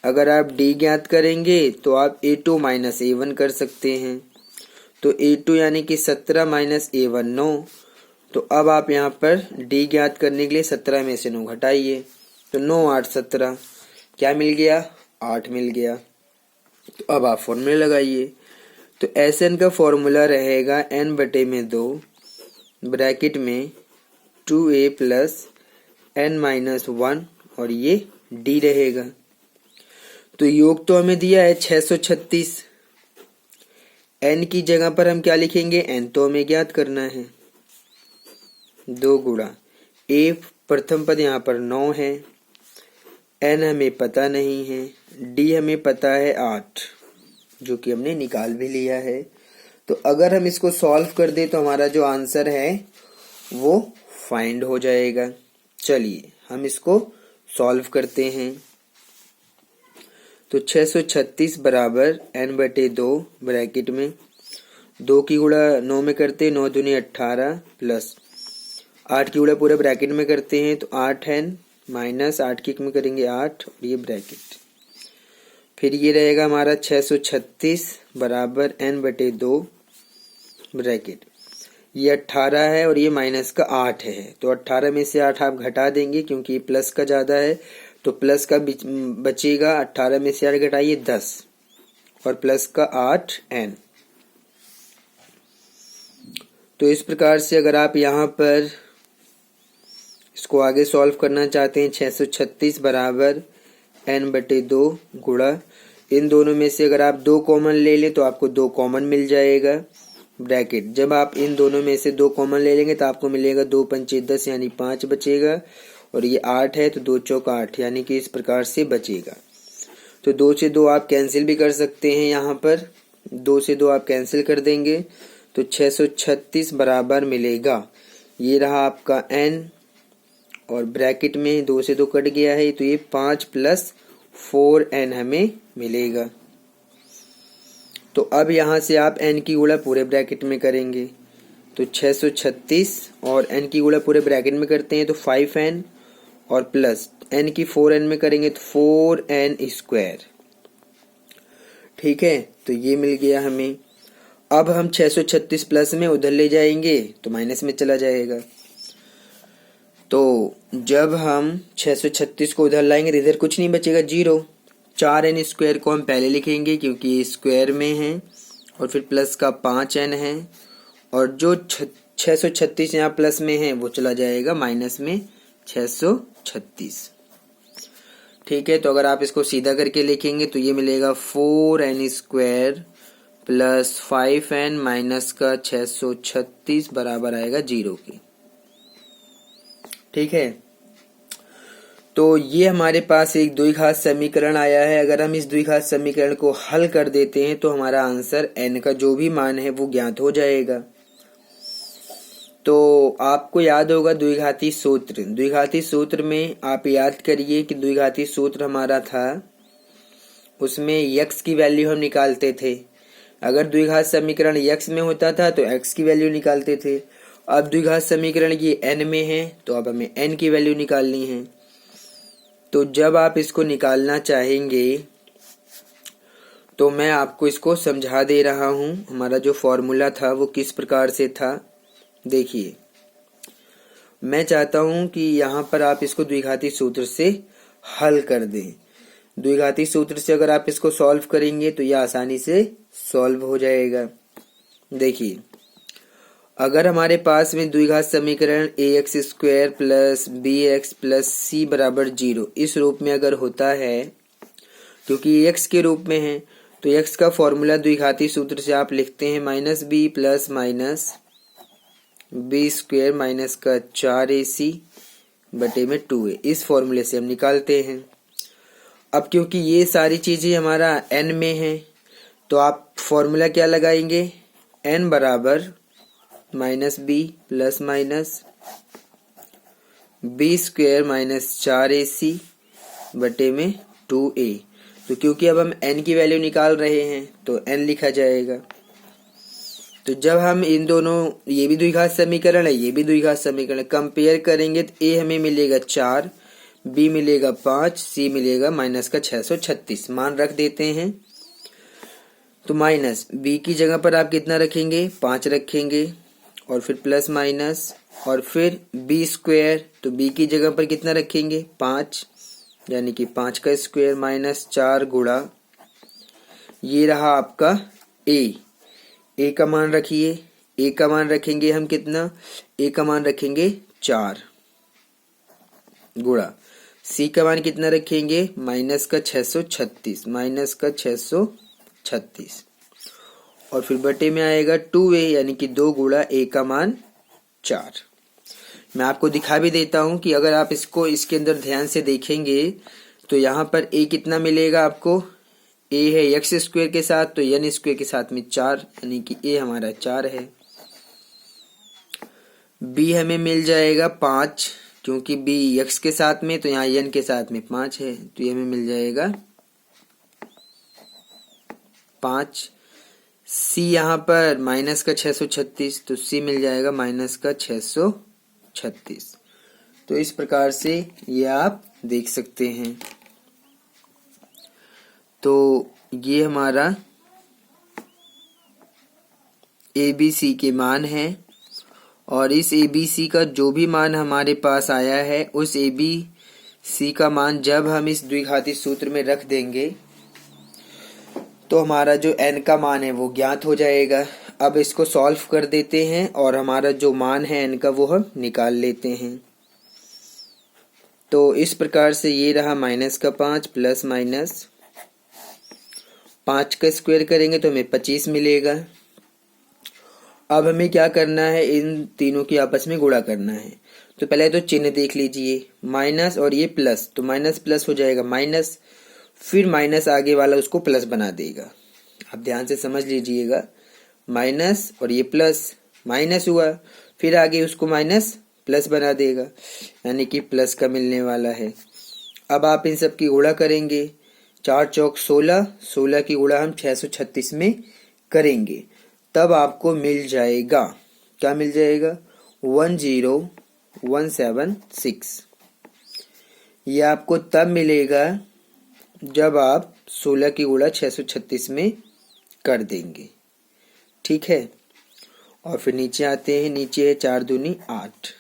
अगर आप d ज्ञात करेंगे तो आप a2 माइनस a1 कर सकते हैं। तो a2 यानी कि 17 माइनस a1 9। तो अब आप यहाँ पर d ज्ञात करने के लिए 17 में से 9 घटाइए, तो 9 8 17, क्या मिल गया? 8 मिल गया। तो अब आप फॉर्मूला लगाइए। तो Sn का फॉर्मूला रहेगा n/2 ब्रैकेट में 2a प्लस n-1 और ये d रहेगा। तो योग तो हमें दिया है 636, n की जगह पर हम क्या लिखेंगे? n तो हमें ज्ञात करना है। 2 गुणा a, प्रथम पद यहाँ पर 9 है, n हमें पता नहीं है, d हमें पता है 8, जो कि हमने निकाल भी लिया है। तो अगर हम इसको सॉल्व कर दे तो हमारा जो आंसर है वो फाइंड हो जाएगा। चलिए हम इसको सॉल्व करते हैं। तो 636 बराबर n/2 ब्रैकेट में 2 की गुणा 9 में करते हैं, 9 दूनी 18 प्लस 8 की गुणा पूरे ब्रैकेट में करते हैं, तो 8n माइनस 8 की में करेंगे 8 और ये ब्रैकेट। फिर ये रहेगा हमारा 636 बराबर n/2 ब्रैकेट, ये 18 है और ये माइनस का 8 है। तो 18 में से 8 आप घटा देंगे क्योंकि ये प्लस का ज़्यादा है, तो प्लस का बचेगा। 18 में से 8 घटाइए 10 और प्लस का 8 n। तो इस प्रकार से अगर आप यहाँ पर इसको आगे सॉल्व करना चाहते हैं, 636 बराबर n/2 गुणा इन दोनों में से अगर आप 2 कॉमन ले लें तो आपको 2 कॉमन मिल जाएगा ब्रैकेट। जब आप इन दोनों में से 2 कॉमन ले लेंगे तो आपको मिलेगा 2 पंचे 10 यानी 5 बचेगा, और ये 8 है तो 2 चौक 8 यानी कि इस प्रकार से बचेगा। तो 2 से 2 आप कैंसिल भी कर सकते हैं, यहाँ पर 2 से 2 आप कैंसिल कर देंगे तो 636 बराबर मिलेगा, ये रहा आपका n और ब्रैकेट में 2 से 2 कट गया है तो ये 5 प्लस 4n हमें मिलेगा। तो अब यहाँ से आप n की गुणा पूरे ब्रैकेट में करेंगे, तो 636 और n की गुणा पूरे ब्रैकेट में करते हैं तो 5n और प्लस n की 4n में करेंगे तो 4n स्क्वायर, ठीक है। तो ये मिल गया हमें। अब हम 636 प्लस में उधर ले जाएंगे तो माइनस में चला जाएगा। तो जब हम 636 को उधर लाएंगे तो इधर कुछ नहीं बचेगा, 0। 4n स्क्वायर को हम पहले लिखेंगे क्योंकि ये स्क्वायर में है, और फिर प्लस का 5n है, और जो 636 यहाँ प्लस में है वो चला जाएगा माइनस में 636, ठीक है। तो अगर आप इसको सीधा करके लिखेंगे तो ये मिलेगा 4n square plus 5n minus का 636 बराबर आएगा 0 की, ठीक है। तो ये हमारे पास एक द्विघात समीकरण आया है। अगर हम इस द्विघात समीकरण को हल कर देते हैं तो हमारा आंसर n का जो भी मान है वो ज्ञात हो जाएगा। तो आपको याद होगा द्विघाती सूत्र, द्विघाती सूत्र में आप याद करिए कि द्विघाती सूत्र हमारा था, उसमें x की वैल्यू हम निकालते थे। अगर द्विघात समीकरण x में होता था तो x की वैल्यू निकालते थे। अब द्विघात समीकरण ये n में है तो अब हमें n की वैल्यू निकालनी है। तो जब आप इसको निकालना चाहेंगे तो मैं आपको इसको समझा दे रहा हूं। हमारा जो फॉर्मूला था वो किस प्रकार से था, देखिए। मैं चाहता हूं कि यहाँ पर आप इसको द्विघाती सूत्र से हल कर दें। द्विघाती सूत्र से अगर आप इसको सॉल्व करेंगे तो यह आसानी से सॉल्व हो जाएगा। देखिए, अगर हमारे पास में द्विघात समीकरण ax square plus bx plus c बराबर 0 इस रूप में अगर होता है, क्योंकि x के रूप में है, तो x का फॉर्मूला द्विघाती सूत्र से आप लिखते हैं minus B plus minus B square minus का 4ac बटे में 2a। इस फॉर्मूले से हम निकालते हैं। अब क्योंकि ये सारी चीजें हमारा n में है तो आप फॉर्मूला क्या लगाएंगे, n बराबर minus B plus minus B square minus 4ac बटे में 2a। तो क्योंकि अब हम n की वैल्यू निकाल रहे हैं तो n लिखा जाएगा। तो जब हम इन दोनों, ये भी द्विघात समीकरण है, ये भी द्विघात समीकरण, कंपेयर करेंगे तो a हमें मिलेगा 4, b मिलेगा 5, c मिलेगा माइनस का 636। मान रख देते हैं। तो माइनस b की जगह पर आप कितना रखेंगे, 5 रखेंगे और फिर प्लस माइनस और फिर b स्क्वायर, तो b की जगह पर कितना रखेंगे, 5, यानी कि 5 का स्क्वायर माइनस 4 गुणा, ये रहा आपका a का मान रखिए, a का मान रखेंगे हम कितना, a का मान रखेंगे 4 गुणा c का मान कितना रखेंगे, माइनस का 636, माइनस का 636 और फिर बटे में आएगा 2a, यानी कि 2 गुणा a का मान 4। मैं आपको दिखा भी देता हूं कि अगर आप इसको इसके अंदर ध्यान से देखेंगे तो यहाँ पर a कितना मिलेगा आपको, a है एक्स स्क्वायर के साथ तो n स्क्वायर के साथ में 4, यानी कि a हमारा 4 है। b हमें मिल जाएगा 5, क्योंकि b x के साथ में तो यहाँ n के साथ में 5 है, तो ये हमें मिल जाएगा 5। c यहाँ पर माइनस का 636, तो c मिल जाएगा माइनस का 636। तो इस प्रकार से ये आप देख सकते हैं। तो ये हमारा ABC के मान है और इस ABC का जो भी मान हमारे पास आया है उस ABC का मान जब हम इस द्विघाती सूत्र में रख देंगे तो हमारा जो n का मान है वो ज्ञात हो जाएगा। अब इसको सॉल्व कर देते हैं और हमारा जो मान है n का वो हम निकाल लेते हैं। तो इस प्रकार से ये रहा माइनस का 5 प्लस माइनस 5 का स्क्वायर करेंगे तो हमें 25 मिलेगा। अब हमें क्या करना है, इन तीनों की आपस में गुणा करना है। तो पहले तो चिन्ह देख लीजिए, माइनस और ये प्लस, तो माइनस प्लस हो जाएगा माइनस, फिर माइनस आगे वाला उसको प्लस बना देगा। आप ध्यान से समझ लीजिएगा, माइनस और ये प्लस, माइनस हुआ फिर आगे उसको माइनस प्लस बना देगा, यानी कि प्लस का मिलने वाला है। अब आप इन सब की गुणा करेंगे, 4 चौक 16, 16 की गुणा हम 636 में करेंगे, तब आपको मिल जाएगा, क्या मिल जाएगा, 10176। ये आपको तब मिलेगा जब आप 16 की गुणा 636 में कर देंगे। ठीक है, और फिर नीचे आते हैं, नीचे है 4 दूनी 8,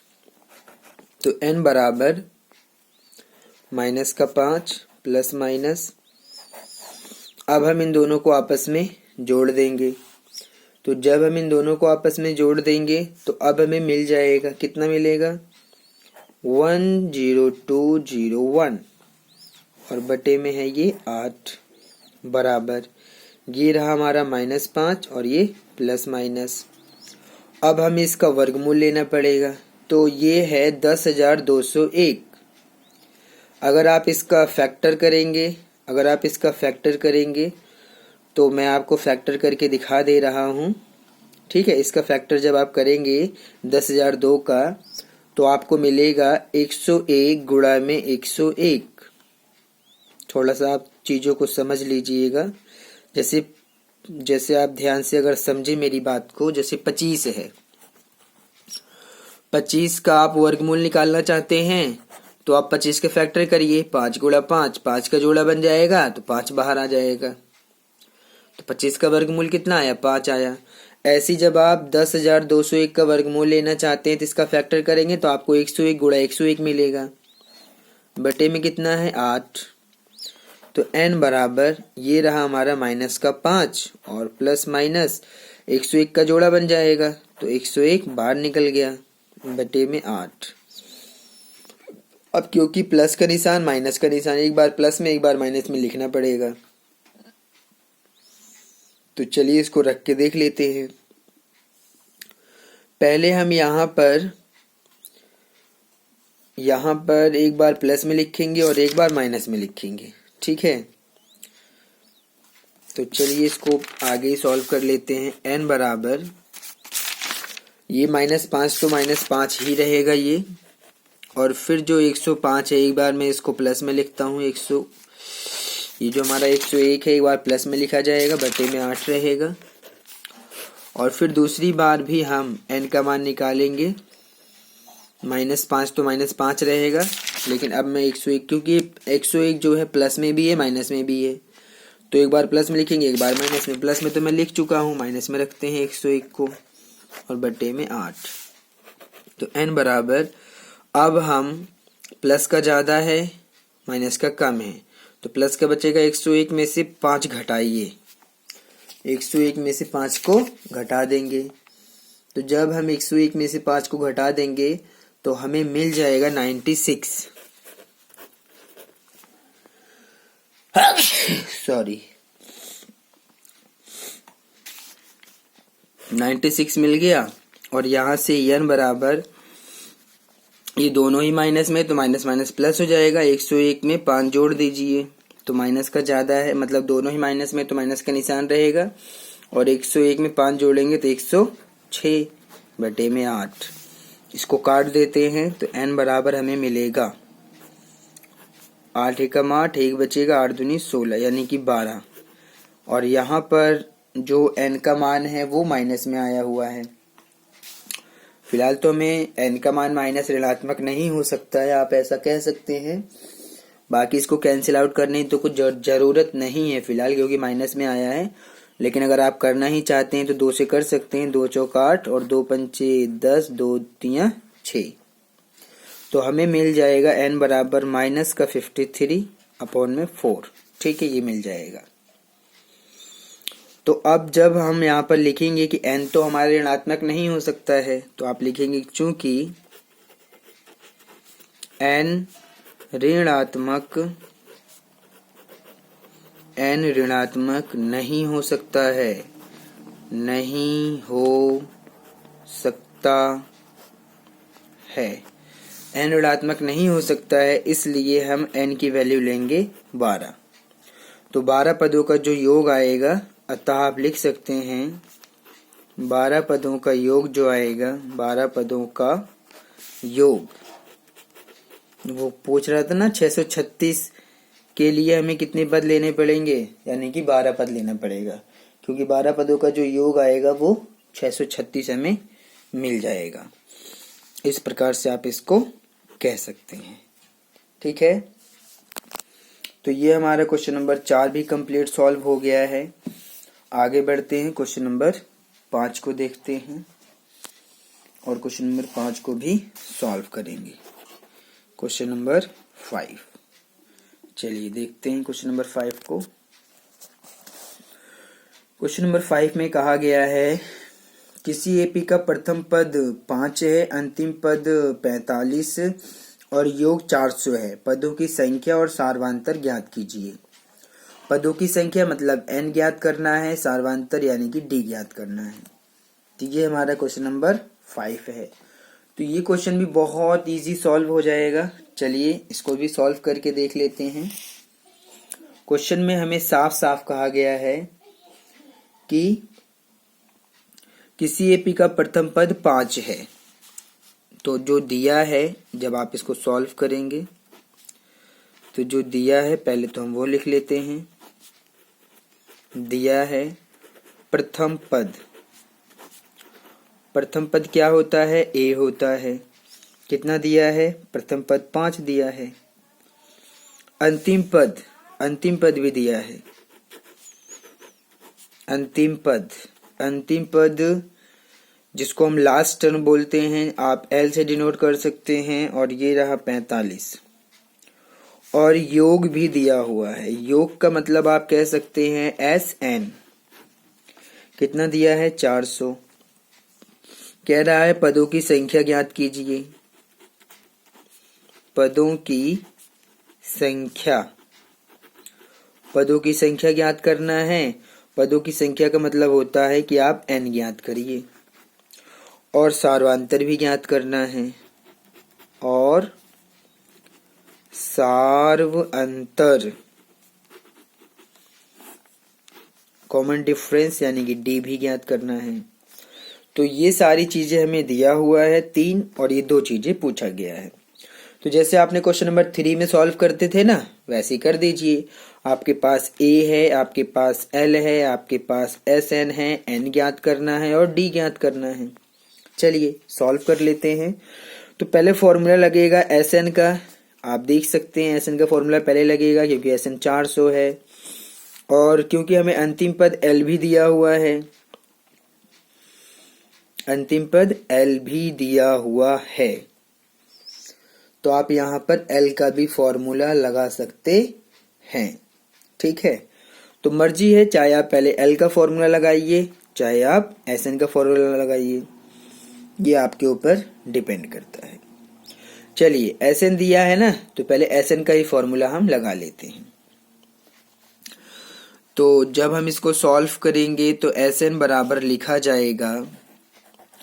तो n बराबर माइनस का 5 प्लस माइनस, अब हम इन दोनों को आपस में जोड़ देंगे। तो जब हम इन दोनों को आपस में जोड़ देंगे तो अब हमें मिल जाएगा, कितना मिलेगा, 10201 और बटे में है ये 8 बराबर, ये रहा हमारा माइनस 5 और ये प्लस माइनस। अब हमें इसका वर्गमूल लेना पड़ेगा, तो ये है 10,201। अगर आप इसका फैक्टर करेंगे, तो मैं आपको फैक्टर करके दिखा दे रहा हूँ। ठीक है, इसका फैक्टर जब आप करेंगे 10,002 का तो आपको मिलेगा 101 गुणा में 101। थोड़ा सा आप चीज़ों को समझ लीजिएगा, जैसे आप ध्यान से अगर समझे मेरी बात को, जैसे 25 है, 25 का आप वर्गमूल निकालना चाहते हैं तो आप 25 के फैक्टर करिए, 5 गुणा 5, 5 का जोड़ा बन जाएगा तो 5 बाहर आ जाएगा, तो 25 का वर्गमूल कितना आया, 5 आया। ऐसी जब आप 10,201 का वर्गमूल लेना चाहते हैं तो इसका फैक्टर करेंगे तो आपको 101 गुणा 101 मिलेगा, बटे में कितना है 8। तो n बराबर ये रहा हमारा माइनस का 5 और प्लस माइनस 101 का जोड़ा बन जाएगा, तो 101 बाहर निकल गया, बटे में 8। अब क्योंकि प्लस का निशान माइनस का निशान, एक बार प्लस में एक बार माइनस में लिखना पड़ेगा, तो चलिए इसको रख के देख लेते हैं। पहले हम यहाँ पर एक बार प्लस में लिखेंगे और एक बार माइनस में लिखेंगे, ठीक है। तो चलिए इसको आगे सॉल्व कर लेते हैं। n बराबर, ये -5 तो -5 ही रहेगा ये, और फिर जो 105 है एक बार मैं इसको प्लस में लिखता हूँ। ये जो हमारा 101 है एक बार प्लस में लिखा जाएगा, बटे में 8 रहेगा। और फिर दूसरी बार भी हम n का मान निकालेंगे। -5 तो -5 रहेगा, लेकिन अब मैं 101, क्योंकि 101 जो है प्लस में भी है माइनस में भी है, तो एक बार प्लस में लिखेंगे एक बार माइनस में। प्लस में तो मैं लिख चुका हूँ, माइनस में रखते हैं 101 को, और बटे में 8। तो n बराबर, अब हम प्लस का ज़्यादा है माइनस का कम है, तो प्लस का बचेगा 101 में से 5 घटाइए, 101 में से 5 को घटा देंगे। तो जब हम 101 में से 5 को घटा देंगे तो हमें मिल जाएगा 96। सॉरी, 96 मिल गया। और यहाँ से n बराबर, ये दोनों ही माइनस में, तो माइनस माइनस प्लस हो जाएगा। 101 में 5 जोड़ दीजिए, तो माइनस का ज़्यादा है, मतलब दोनों ही माइनस में, तो माइनस का निशान रहेगा। और 101 में 5 जोड़ेंगे तो 106 बटे में 8। इसको काट देते हैं तो n बराबर हमें मिलेगा 8 एकम 8, एक बचेगा 8 दूनी 16, यानी कि 12। और यहाँ पर जो n का मान है वो माइनस में आया हुआ है। फिलहाल तो हमें n का मान माइनस ऋणात्मक नहीं हो सकता है, आप ऐसा कह सकते हैं। बाकी इसको कैंसिल आउट करने की तो कुछ ज़रूरत नहीं है फिलहाल, क्योंकि माइनस में आया है। लेकिन अगर आप करना ही चाहते हैं तो 2 से कर सकते हैं। 2 चौक 8 और 2 पंचे 10, 2 तियां 6। तो हमें मिल जाएगा n बराबर माइनस का 53 अपॉन में 4, ठीक है, ये मिल जाएगा। तो अब जब हम यहाँ पर लिखेंगे कि n तो हमारा ऋणात्मक नहीं हो सकता है, तो आप लिखेंगे चूंकि n ऋणात्मक नहीं हो सकता है, नहीं हो सकता है, n ऋणात्मक नहीं हो सकता है, इसलिए हम n की वैल्यू लेंगे 12। तो 12 पदों का जो योग आएगा, अतः आप लिख सकते हैं 12 पदों का योग जो आएगा, 12 पदों का योग, वो पूछ रहा था ना 636 के लिए हमें कितने पद लेने पड़ेंगे, यानी कि 12 पद लेना पड़ेगा, क्योंकि 12 पदों का जो योग आएगा वो 636 हमें मिल जाएगा। इस प्रकार से आप इसको कह सकते हैं, ठीक है। तो ये हमारा क्वेश्चन नंबर 4 भी कंप्लीट सॉल्व हो गया है। आगे बढ़ते हैं, क्वेश्चन नंबर 5 को देखते हैं और क्वेश्चन नंबर 5 को भी सॉल्व करेंगे। क्वेश्चन नंबर 5, चलिए देखते हैं क्वेश्चन नंबर 5 को। क्वेश्चन नंबर 5 में कहा गया है, किसी एपी का प्रथम पद 5 है, अंतिम पद 45 और योग 400 है। पदों की संख्या और सार्वधान्तर ज्ञात कीजिए। पदों की संख्या मतलब n ज्ञात करना है, सार्वधान्तर यानी कि d ज्ञात करना है। तो ये हमारा क्वेश्चन नंबर 5 है। तो ये क्वेश्चन भी बहुत इजी सॉल्व हो जाएगा। चलिए इसको भी सॉल्व करके देख लेते हैं। क्वेश्चन में हमें साफ साफ कहा गया है कि किसी एपी का प्रथम पद 5 है। तो जो दिया है, जब आप इसको सॉल्व करेंगे तो जो दिया है पहले तो हम वो लिख लेते हैं। दिया है प्रथम पद, प्रथम पद क्या होता है, ए होता है। कितना दिया है, प्रथम पद 5 दिया है। अंतिम पद भी दिया है। अंतिम पद जिसको हम लास्ट टर्म बोलते हैं, आप एल से डिनोट कर सकते हैं, और ये रहा 45। और योग भी दिया हुआ है। योग का मतलब आप कह सकते हैं एस एन। कितना दिया है, 400। कह रहा है पदों की संख्या ज्ञात कीजिए। पदों की संख्या ज्ञात करना है। पदों की संख्या का मतलब होता है कि आप n ज्ञात करिए। और सार्वांतर भी ज्ञात करना है, और सार्वअंतर कॉमन डिफरेंस यानी कि डी भी ज्ञात करना है। तो ये सारी चीजें हमें दिया हुआ है 3, और ये 2 चीजें पूछा गया है। तो जैसे आपने क्वेश्चन नंबर 3 में सॉल्व करते थे ना, वैसे ही कर दीजिए। आपके पास ए है, आपके पास एल है, आपके पास एस एन है, एन ज्ञात करना है और डी ज्ञात करना है। चलिए सॉल्व कर लेते हैं। तो पहले फॉर्मूला लगेगा एस एन का। आप देख सकते हैं एस एन का फॉर्मूला पहले लगेगा, क्योंकि एस एन 400 है, और क्योंकि हमें अंतिम पद एल भी दिया हुआ है, अंतिम पद एल भी दिया हुआ है, तो आप यहाँ पर एल का भी फॉर्मूला लगा सकते हैं। ठीक है, तो मर्जी है, चाहे आप पहले एल का फॉर्मूला लगाइए, चाहे आप एस एन का फॉर्मूला लगाइए, ये आपके ऊपर डिपेंड करता है। चलिए एस एन दिया है ना, तो पहले एस एन का ही फॉर्मूला हम लगा लेते हैं। तो जब हम इसको सॉल्व करेंगे तो एस एन बराबर लिखा जाएगा,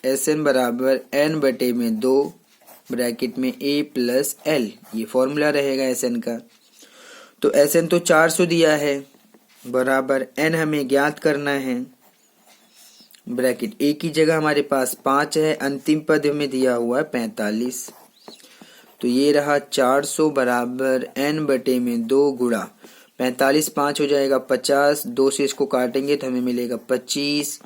एस एन बराबर एन बटे में 2 ब्रैकेट में ए प्लस एल, ये फॉर्मूला रहेगा एस एन का। तो एस एन तो 400 दिया है, बराबर एन हमें ज्ञात करना है, ब्रैकेट ए की जगह हमारे पास 5 है, अंतिम पद हमें दिया हुआ है 45। तो ये रहा 400 बराबर एन बटे में 2 गुणा 45, 5 हो जाएगा 50, 2 से इसको काटेंगे तो हमें मिलेगा 25,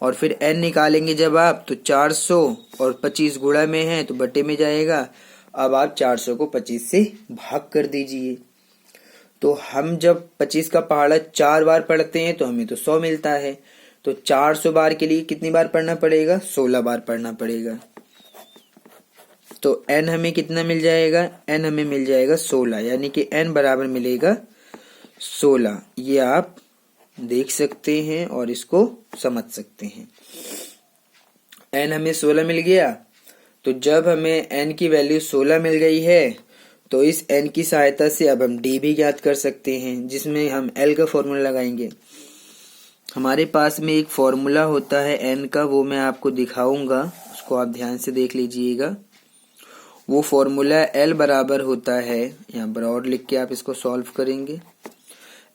और फिर n निकालेंगे जब आप, तो 400 और 25 गुणा में है तो बटे में जाएगा। अब आप 400 को 25 से भाग कर दीजिए। तो हम जब 25 का पहाड़ा 4 बार पढ़ते हैं तो हमें तो 100 मिलता है, तो 400 बार के लिए कितनी बार पढ़ना पड़ेगा, 16 बार पढ़ना पड़ेगा। तो n हमें कितना मिल जाएगा, n हमें मिल जाएगा 16, यानी कि n बराबर मिलेगा 16। ये आप देख सकते हैं और इसको समझ सकते हैं। n हमें 16 मिल गया, तो जब हमें n की वैल्यू 16 मिल गई है तो इस n की सहायता से अब हम d भी ज्ञात कर सकते हैं, जिसमें हम l का फॉर्मूला लगाएंगे। हमारे पास में एक फॉर्मूला होता है n का, वो मैं आपको दिखाऊंगा, उसको आप ध्यान से देख लीजिएगा। वो फॉर्मूला l बराबर होता है, यहाँ पर और लिख के आप इसको सॉल्व करेंगे।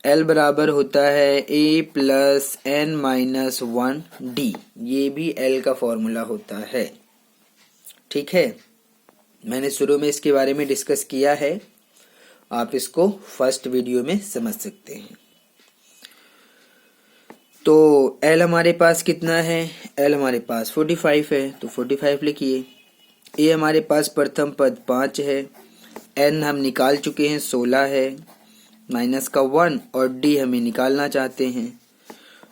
L बराबर होता है a plus N minus 1 D, ये भी L का फॉर्मूला होता है। ठीक है, मैंने शुरू में इसके बारे में डिस्कस किया है, आप इसको फर्स्ट वीडियो में समझ सकते हैं। तो L हमारे पास कितना है, L हमारे पास 45 है, तो 45 लिखिए। A हमारे पास प्रथम पद 5 है, N हम निकाल चुके हैं 16 है, माइनस का 1, और D हमें निकालना चाहते हैं,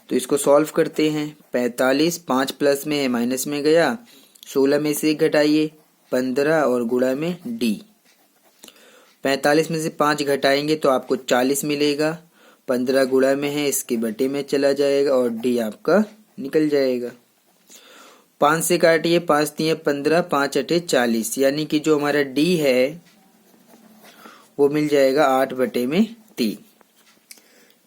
तो इसको सॉल्व करते हैं। 45, 5 प्लस में है माइनस में गया, 16 में से 1 घटाइए 15, और गुणा में D। 45 में से 5 घटाएंगे तो आपको 40 मिलेगा, 15 गुणा में है इसके बटे में चला जाएगा, और D आपका निकल जाएगा। 5 से काटिए, 5 3 15, 5 8 40, यानी कि जो हमारा D है वो मिल जाएगा 8 बटे में 3।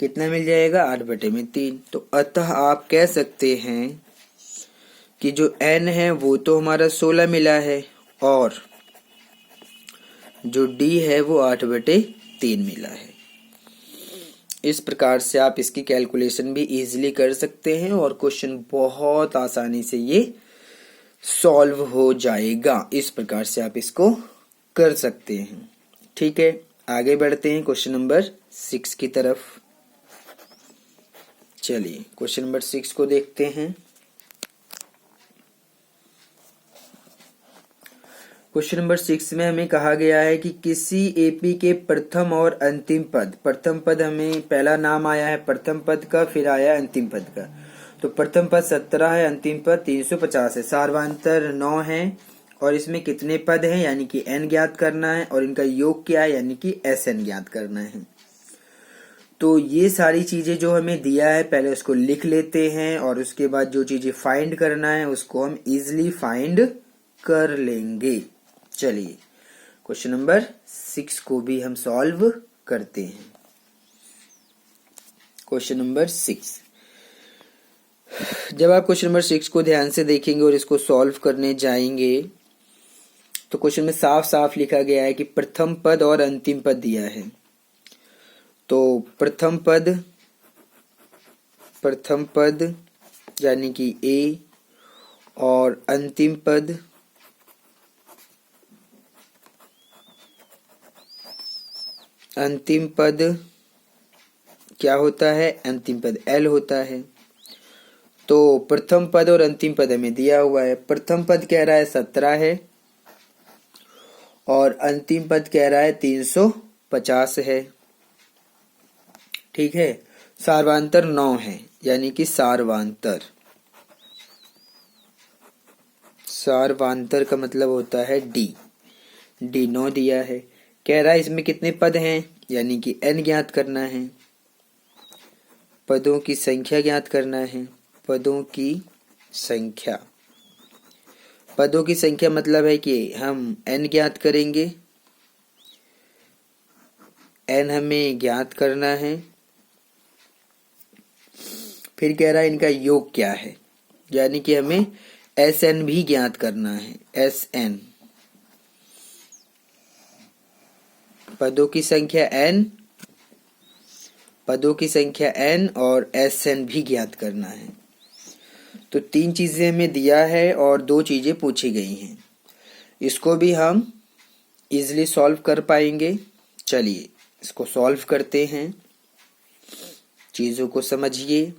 कितना मिल जाएगा, 8 बटे में 3। तो अतः आप कह सकते हैं कि जो n है वो तो हमारा 16 मिला है, और जो d है वो 8 बटे 3 मिला है। इस प्रकार से आप इसकी कैलकुलेशन भी इजीली कर सकते हैं, और क्वेश्चन बहुत आसानी से ये सॉल्व हो जाएगा। इस प्रकार से आप इसको कर सकते हैं। ठीक है, आगे बढ़ते हैं क्वेश्चन नंबर 6 की तरफ। चलिए क्वेश्चन नंबर 6 को देखते हैं। क्वेश्चन नंबर 6 में हमें कहा गया है कि किसी एपी के प्रथम और अंतिम पद, प्रथम पद हमें पहला नाम आया है प्रथम पद का, फिर आया अंतिम पद का। तो प्रथम पद 17 है, अंतिम पद 350 है, सार्वांतर 9 है, और इसमें कितने पद हैं यानी कि n ज्ञात करना है, और इनका योग क्या है यानी कि Sn ज्ञात करना है। तो ये सारी चीजें जो हमें दिया है पहले उसको लिख लेते हैं, और उसके बाद जो चीजें फाइंड करना है उसको हम इजिली फाइंड कर लेंगे। चलिए क्वेश्चन नंबर 6 को भी हम सॉल्व करते हैं। क्वेश्चन नंबर 6, जब आप क्वेश्चन नंबर 6 को ध्यान से देखेंगे और इसको सॉल्व करने जाएंगे तो क्वेश्चन में साफ साफ लिखा गया है कि प्रथम पद और अंतिम पद दिया है। तो प्रथम पद यानी कि ए और अंतिम पद क्या होता है? अंतिम पद एल होता है। तो प्रथम पद और अंतिम पद हमें दिया हुआ है। प्रथम पद कह रहा है 17 है और अंतिम पद कह रहा है 350 है। ठीक है, सार्वांतर 9 है, यानी कि सार्वांतर का मतलब होता है डी 9 दिया है। कह रहा है इसमें कितने पद हैं, यानी कि n ज्ञात करना है, पदों की संख्या ज्ञात करना है। पदों की संख्या मतलब है कि हम n ज्ञात करेंगे, n हमें ज्ञात करना है। फिर कह रहा है इनका योग क्या है, यानी कि हमें Sn भी ज्ञात करना है। Sn पदों की संख्या n और Sn भी ज्ञात करना है। तो 3 चीजें हमें दिया है और 2 चीजें पूछी गई हैं। इसको भी हम इजीली सॉल्व कर पाएंगे। चलिए इसको सॉल्व करते हैं। चीजों को समझिए,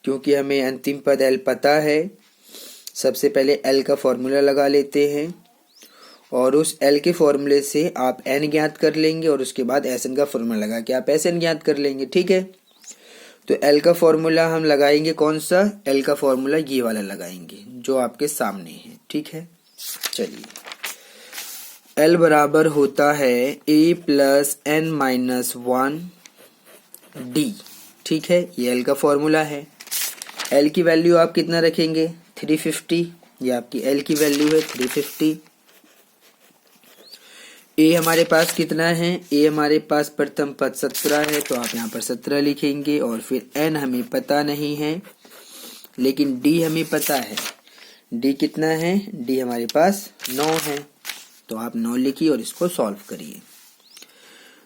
क्योंकि हमें अंतिम पद L पता है। सबसे पहले L का फॉर्मूला लगा लेते हैं और उस L के फॉर्मूले से आप n ज्ञात कर लेंगे और उसके बाद Sn का फॉर्मूला लगा के आप Sn ज्ञात कर लेंगे। ठीक है, तो L का फॉर्मूला हम लगाएंगे कौन सा? L का फॉर्मूला ये वाला लगाएंगे जो आपके सामने है। ठीक है, चलिए L बराबर होता है a plus n minus 1 d। ठीक है, ये L का फॉर्मूला है। L की वैल्यू आप कितना रखेंगे? 350। ये आपकी L की वैल्यू है 350। A हमारे पास कितना है? A हमारे पास प्रथम पद 17 है, तो आप यहाँ पर 17 लिखेंगे। और फिर n हमें पता नहीं है, लेकिन d हमें पता है। d कितना है? d हमारे पास 9 है, तो आप 9 लिखिए और इसको सॉल्व करिए।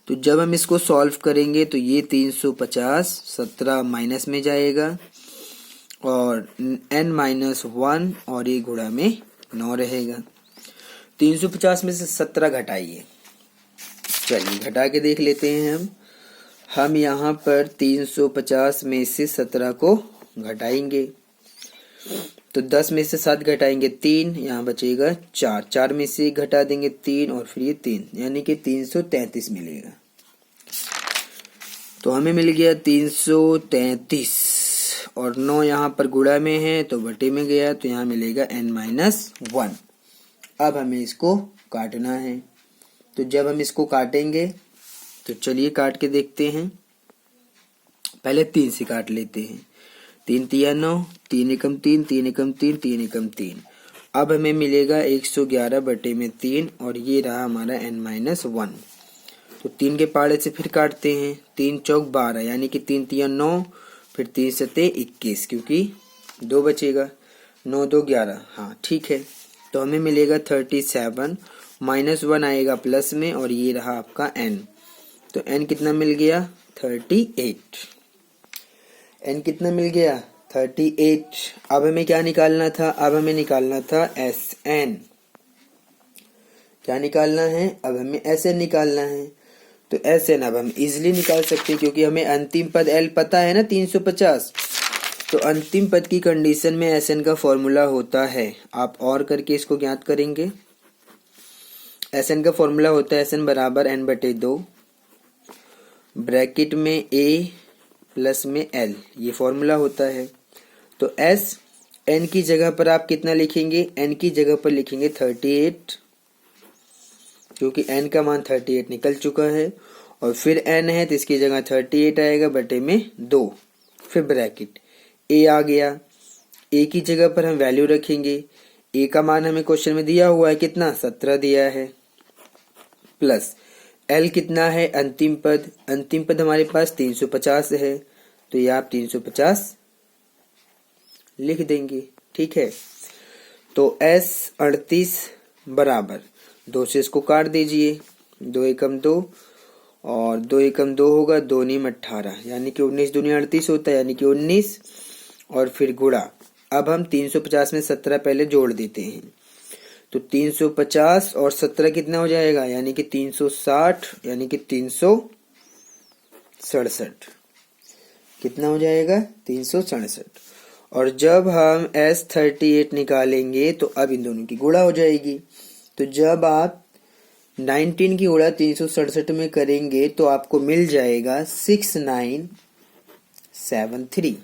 तो जब हम इसको सॉल्व करेंगे तो ये 350 17 माइनस में जाएगा और n माइनस 1 और ये गुणा में 9 रहेगा। 350 में से 17 घटाइए। चलिए घटा के देख लेते हैं हम यहाँ पर 350 में से 17 को घटाएंगे तो 10 में से 7 घटाएंगे 3, यहाँ बचेगा 4। 4 में से 1 घटा देंगे 3 और फिर ये 3, यानी कि 333 मिलेगा। तो हमें मिल गया 333 और 9 यहाँ पर गुणा में है तो बटे में गया, तो यहाँ मिलेगा n-1। अब हमें इसको काटना है। तो जब हम इसको काटेंगे तो चलिए काट के देखते हैं। पहले 3 से काट लेते हैं। 3 तिया 9, 3 एकम 3, 3 एकम 3, 3 एकम 3। अब हमें मिलेगा 111 बटे में 3 और ये रहा हमारा n-1। तो 3 के पाड़े से फिर काटते हैं। 3 चौक 12, यानी कि 3 तिया 9, फिर 3 सते 21, क्योंकि 2 बचेगा। 9 2 11, हाँ ठीक है। तो हमें मिलेगा 37, -1 आएगा प्लस में और ये रहा आपका n। तो n कितना मिल गया? 38। n कितना मिल गया? 38। अब हमें क्या निकालना था? अब हमें निकालना था Sn। क्या निकालना है? अब हमें Sn निकालना है। तो Sn अब हम इजिली निकाल सकते हैं, क्योंकि हमें अंतिम पद L पता है ना 350। तो अंतिम पद की कंडीशन में Sn का फॉर्मूला होता है, आप और करके इसको ज्ञात करेंगे। Sn का फॉर्मूला होता है Sn बराबर n/2 ब्रैकेट में a प्लस में l, ये फॉर्मूला होता है। तो S n की जगह पर आप कितना लिखेंगे? n की जगह पर लिखेंगे 38, क्योंकि n का मान 38 निकल चुका है। और फिर n है तो इसकी जगह 38 आएगा बटे में 2, फिर ब्रैकेट a आ गया। a की जगह पर हम वैल्यू रखेंगे। a का मान हमें क्वेश्चन में दिया हुआ है कितना? 17 दिया है, प्लस l कितना है? अंतिम पद हमारे पास 350 है, तो ये आप 350 लिख देंगे। ठीक है, तो S 38 बराबर 2 से इसको काट दीजिए, 2 एकम 2 और 2 एकम 2 होगा, 2 नीम 18 यानी कि 19 दूनी 38 होता है, यानी कि 19 और फिर गुणा। अब हम 350 में 17 पहले जोड़ देते हैं, तो 350 और 17 कितना हो जाएगा, यानी कि 360, यानी कि 367 कितना हो जाएगा, 367। और जब हम S38 निकालेंगे तो अब इन दोनों की गुणा हो जाएगी। तो जब आप 19 की गुणा 367 में करेंगे तो आपको मिल जाएगा 6973।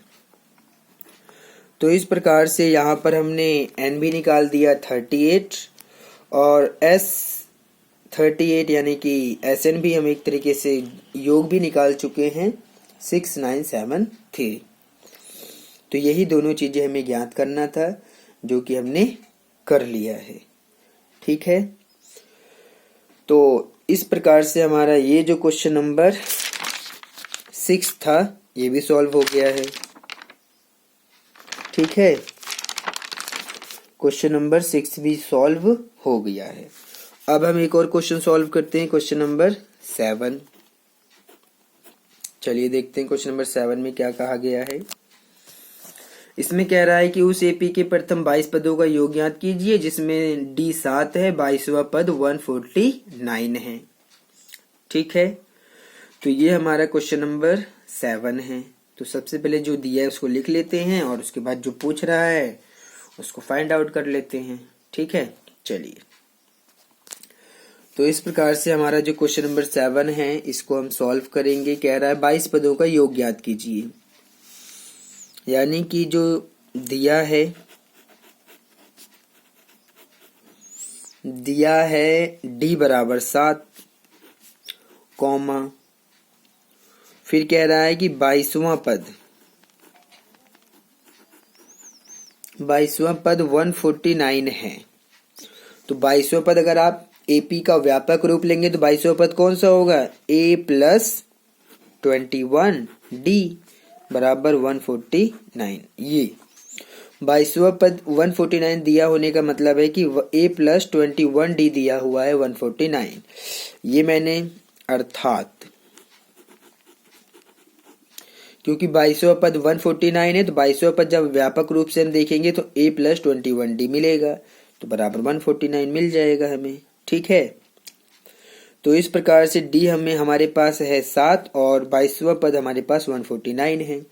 तो इस प्रकार से यहाँ पर हमने N भी निकाल दिया 38 और S38 यानी कि SN भी हम एक तरीके से योग भी निकाल चुके हैं 6973। तो यही दोनों चीजें हमें ज्ञात करना था, जो कि हमने कर लिया है। ठीक है, तो इस प्रकार से हमारा ये जो क्वेश्चन नंबर 6 था ये भी सॉल्व हो गया है। ठीक है, क्वेश्चन नंबर 6 भी सॉल्व हो गया है। अब हम एक और क्वेश्चन सॉल्व करते हैं, क्वेश्चन नंबर 7। चलिए देखते हैं क्वेश्चन नंबर 7 में क्या कहा गया है। इसमें कह रहा है कि उस एपी के प्रथम 22 पदों का योग ज्ञात कीजिए, जिसमें डी 7 है, 22वां पद 149 है। ठीक है, तो ये हमारा क्वेश्चन नंबर 7 है। तो सबसे पहले जो दिया है उसको लिख लेते हैं और उसके बाद जो पूछ रहा है उसको फाइंड आउट कर लेते हैं। ठीक है, चलिए। तो इस प्रकार से हमारा जो क्वेश्चन नंबर 7 है इसको हम सॉल्व करेंगे। कह रहा है 22 पदों का योग ज्ञात कीजिए, यानी कि जो दिया है डी बराबर 7 कॉमा, फिर कह रहा है कि 22वां पद 149 है। तो 22वां पद अगर आप एपी का व्यापक रूप लेंगे तो 22वां पद कौन सा होगा, A + 21 D बराबर 149। ये 22वां पद 149 दिया होने का मतलब है कि A + 21 D दिया हुआ है 149। ये मैंने अर्थात क्योंकि 22वां पद 149 है, तो 22वां पद जब व्यापक रूप से हम देखेंगे तो A + 21 D मिलेगा, तो बराबर 149 मिल जाएगा हमें। ठीक है, तो इस प्रकार से D हमारे पास है 7 और 22वां पद हमारे पास 149 है।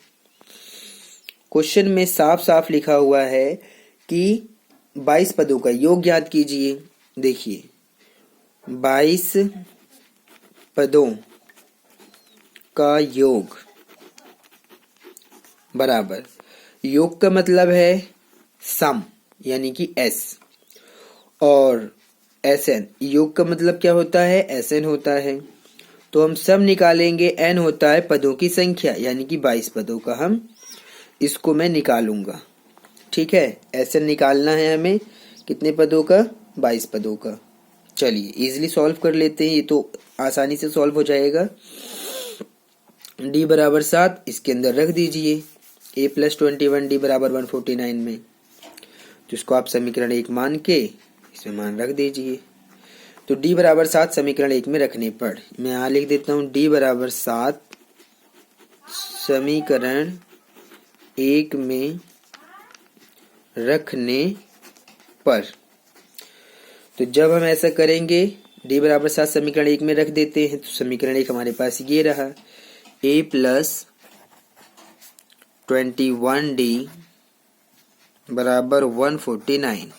क्वेश्चन में साफ साफ लिखा हुआ है कि 22 पदों का योग ज्ञात कीजिए। देखिए 22 पदों का योग बराबर, योग का मतलब है सम यानी कि S, और SN योग का मतलब क्या होता है, SN होता है। तो हम सम निकालेंगे, N होता है पदों की संख्या, यानी कि 22 पदों का हम इसको मैं निकालूंगा। ठीक है, SN निकालना है हमें कितने पदों का, 22 पदों का। चलिए इजीली सॉल्व कर लेते हैं, ये तो आसानी से सॉल्व हो जाएगा। D बराबर 7 इसके अंदर रख दीजिए, A + 21 D बराबर 149 में, तो इसको आप समीकरण 1 मान के इसमें मान रख दीजिए। तो D बराबर 7 समीकरण 1 में रखने पर मैं यहाँ लिख देता हूँ D बराबर 7 समीकरण 1 में रखने पर। तो जब हम ऐसा करेंगे D बराबर 7 समीकरण 1 में रख देते हैं, तो समीकरण 1 हमारे पास ये रहा, A + 21 D बराबर 149।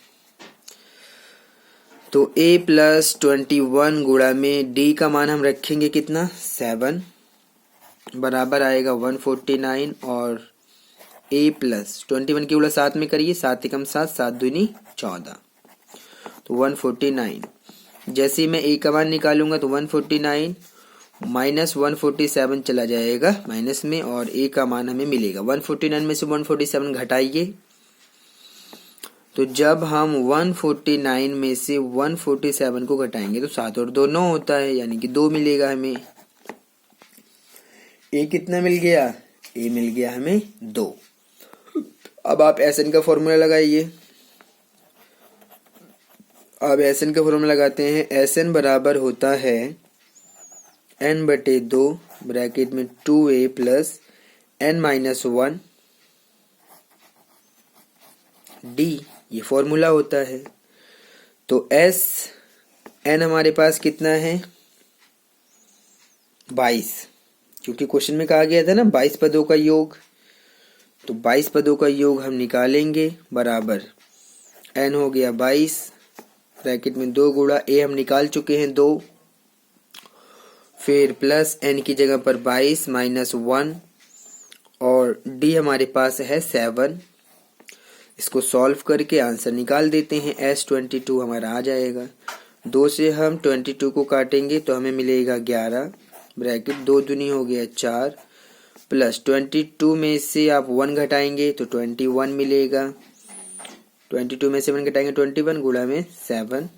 तो A + 21 गुणा में D का मान हम रखेंगे कितना, 7 बराबर आएगा 149, और A + 21 की गुणा 7 में करिए, 7 एकम 7, 7 दूनी 14, तो 149। जैसे ही मैं A का मान निकालूंगा तो 149 माइनस 147 चला जाएगा माइनस में, और A का मान हमें मिलेगा। 149 में से 147 घटाइए, तो जब हम 149 में से 147 को घटाएंगे तो 7 और 2 9 होता है, यानी कि 2 मिलेगा हमें। A कितना मिल गया, A मिल गया हमें 2। अब आप Sn का फॉर्मूला लगाइए। अब Sn का फॉर्मूला लगाते हैं। Sn बराबर होता है n/2 ब्रैकेट में 2a प्लस n-1 d, ये फॉर्मूला होता है। तो Sn हमारे पास कितना है 22, क्योंकि क्वेश्चन में कहा गया था ना 22 पदों का योग। तो 22 पदों का योग हम निकालेंगे बराबर n हो गया 22 ब्रैकेट में 2 गुणा a हम निकाल चुके हैं 2, फिर प्लस n की जगह पर 22 -1 और d हमारे पास है 7। इसको सॉल्व करके आंसर निकाल देते हैं। S22 हमारा आ जाएगा। 2 से हम 22 को काटेंगे तो हमें मिलेगा 11 ब्रैकेट 2 दूनी हो गया 4 प्लस 22 में से आप 1 घटाएंगे तो 21 मिलेगा। 22 में से 1 घटाएंगे 21 गुणा में 7,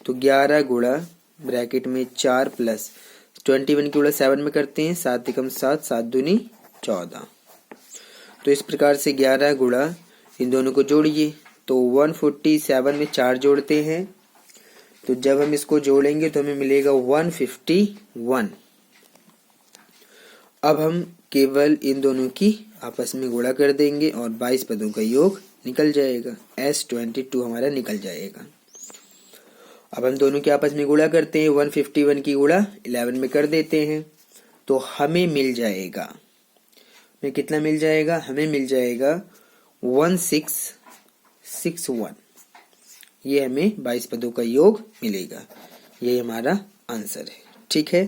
तो 11 गुणा ब्रैकेट में 4 प्लस 21 की गुणा 7 में करते हैं 7 एकम 7 7 दूनी 14। तो इस प्रकार से 11 गुणा इन दोनों को जोड़िए तो 147 में 4 जोड़ते हैं तो जब हम इसको जोड़ेंगे तो हमें मिलेगा 151। अब हम केवल इन दोनों की आपस में गुणा कर देंगे और 22 पदों का योग निकल जाएगा। S22 हमारा निकल जाएगा। अब हम दोनों के आपस में गुणा करते हैं। 151 की गुणा 11 में कर देते हैं तो हमें मिल जाएगा, में कितना मिल जाएगा, हमें मिल जाएगा 1661। ये हमें 22 पदों का योग मिलेगा। ये हमारा आंसर है। ठीक है,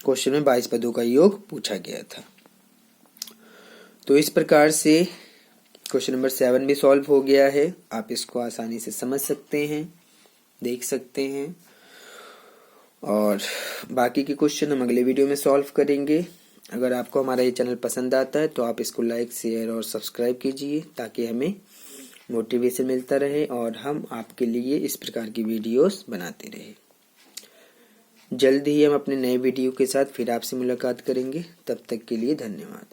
क्वेश्चन में 22 पदों का योग पूछा गया था। तो इस प्रकार से क्वेश्चन नंबर 7 भी सॉल्व हो गया है। आप इसको आसानी से समझ सकते हैं, देख सकते हैं, और बाकी के क्वेश्चन हम अगले वीडियो में सॉल्व करेंगे। अगर आपको हमारा ये चैनल पसंद आता है तो आप इसको लाइक, शेयर और सब्सक्राइब कीजिए ताकि हमें मोटिवेशन मिलता रहे और हम आपके लिए इस प्रकार की वीडियोस बनाते रहें। जल्द ही हम अपने नए वीडियो के साथ फिर आपसे मुलाकात करेंगे। तब तक के लिए धन्यवाद।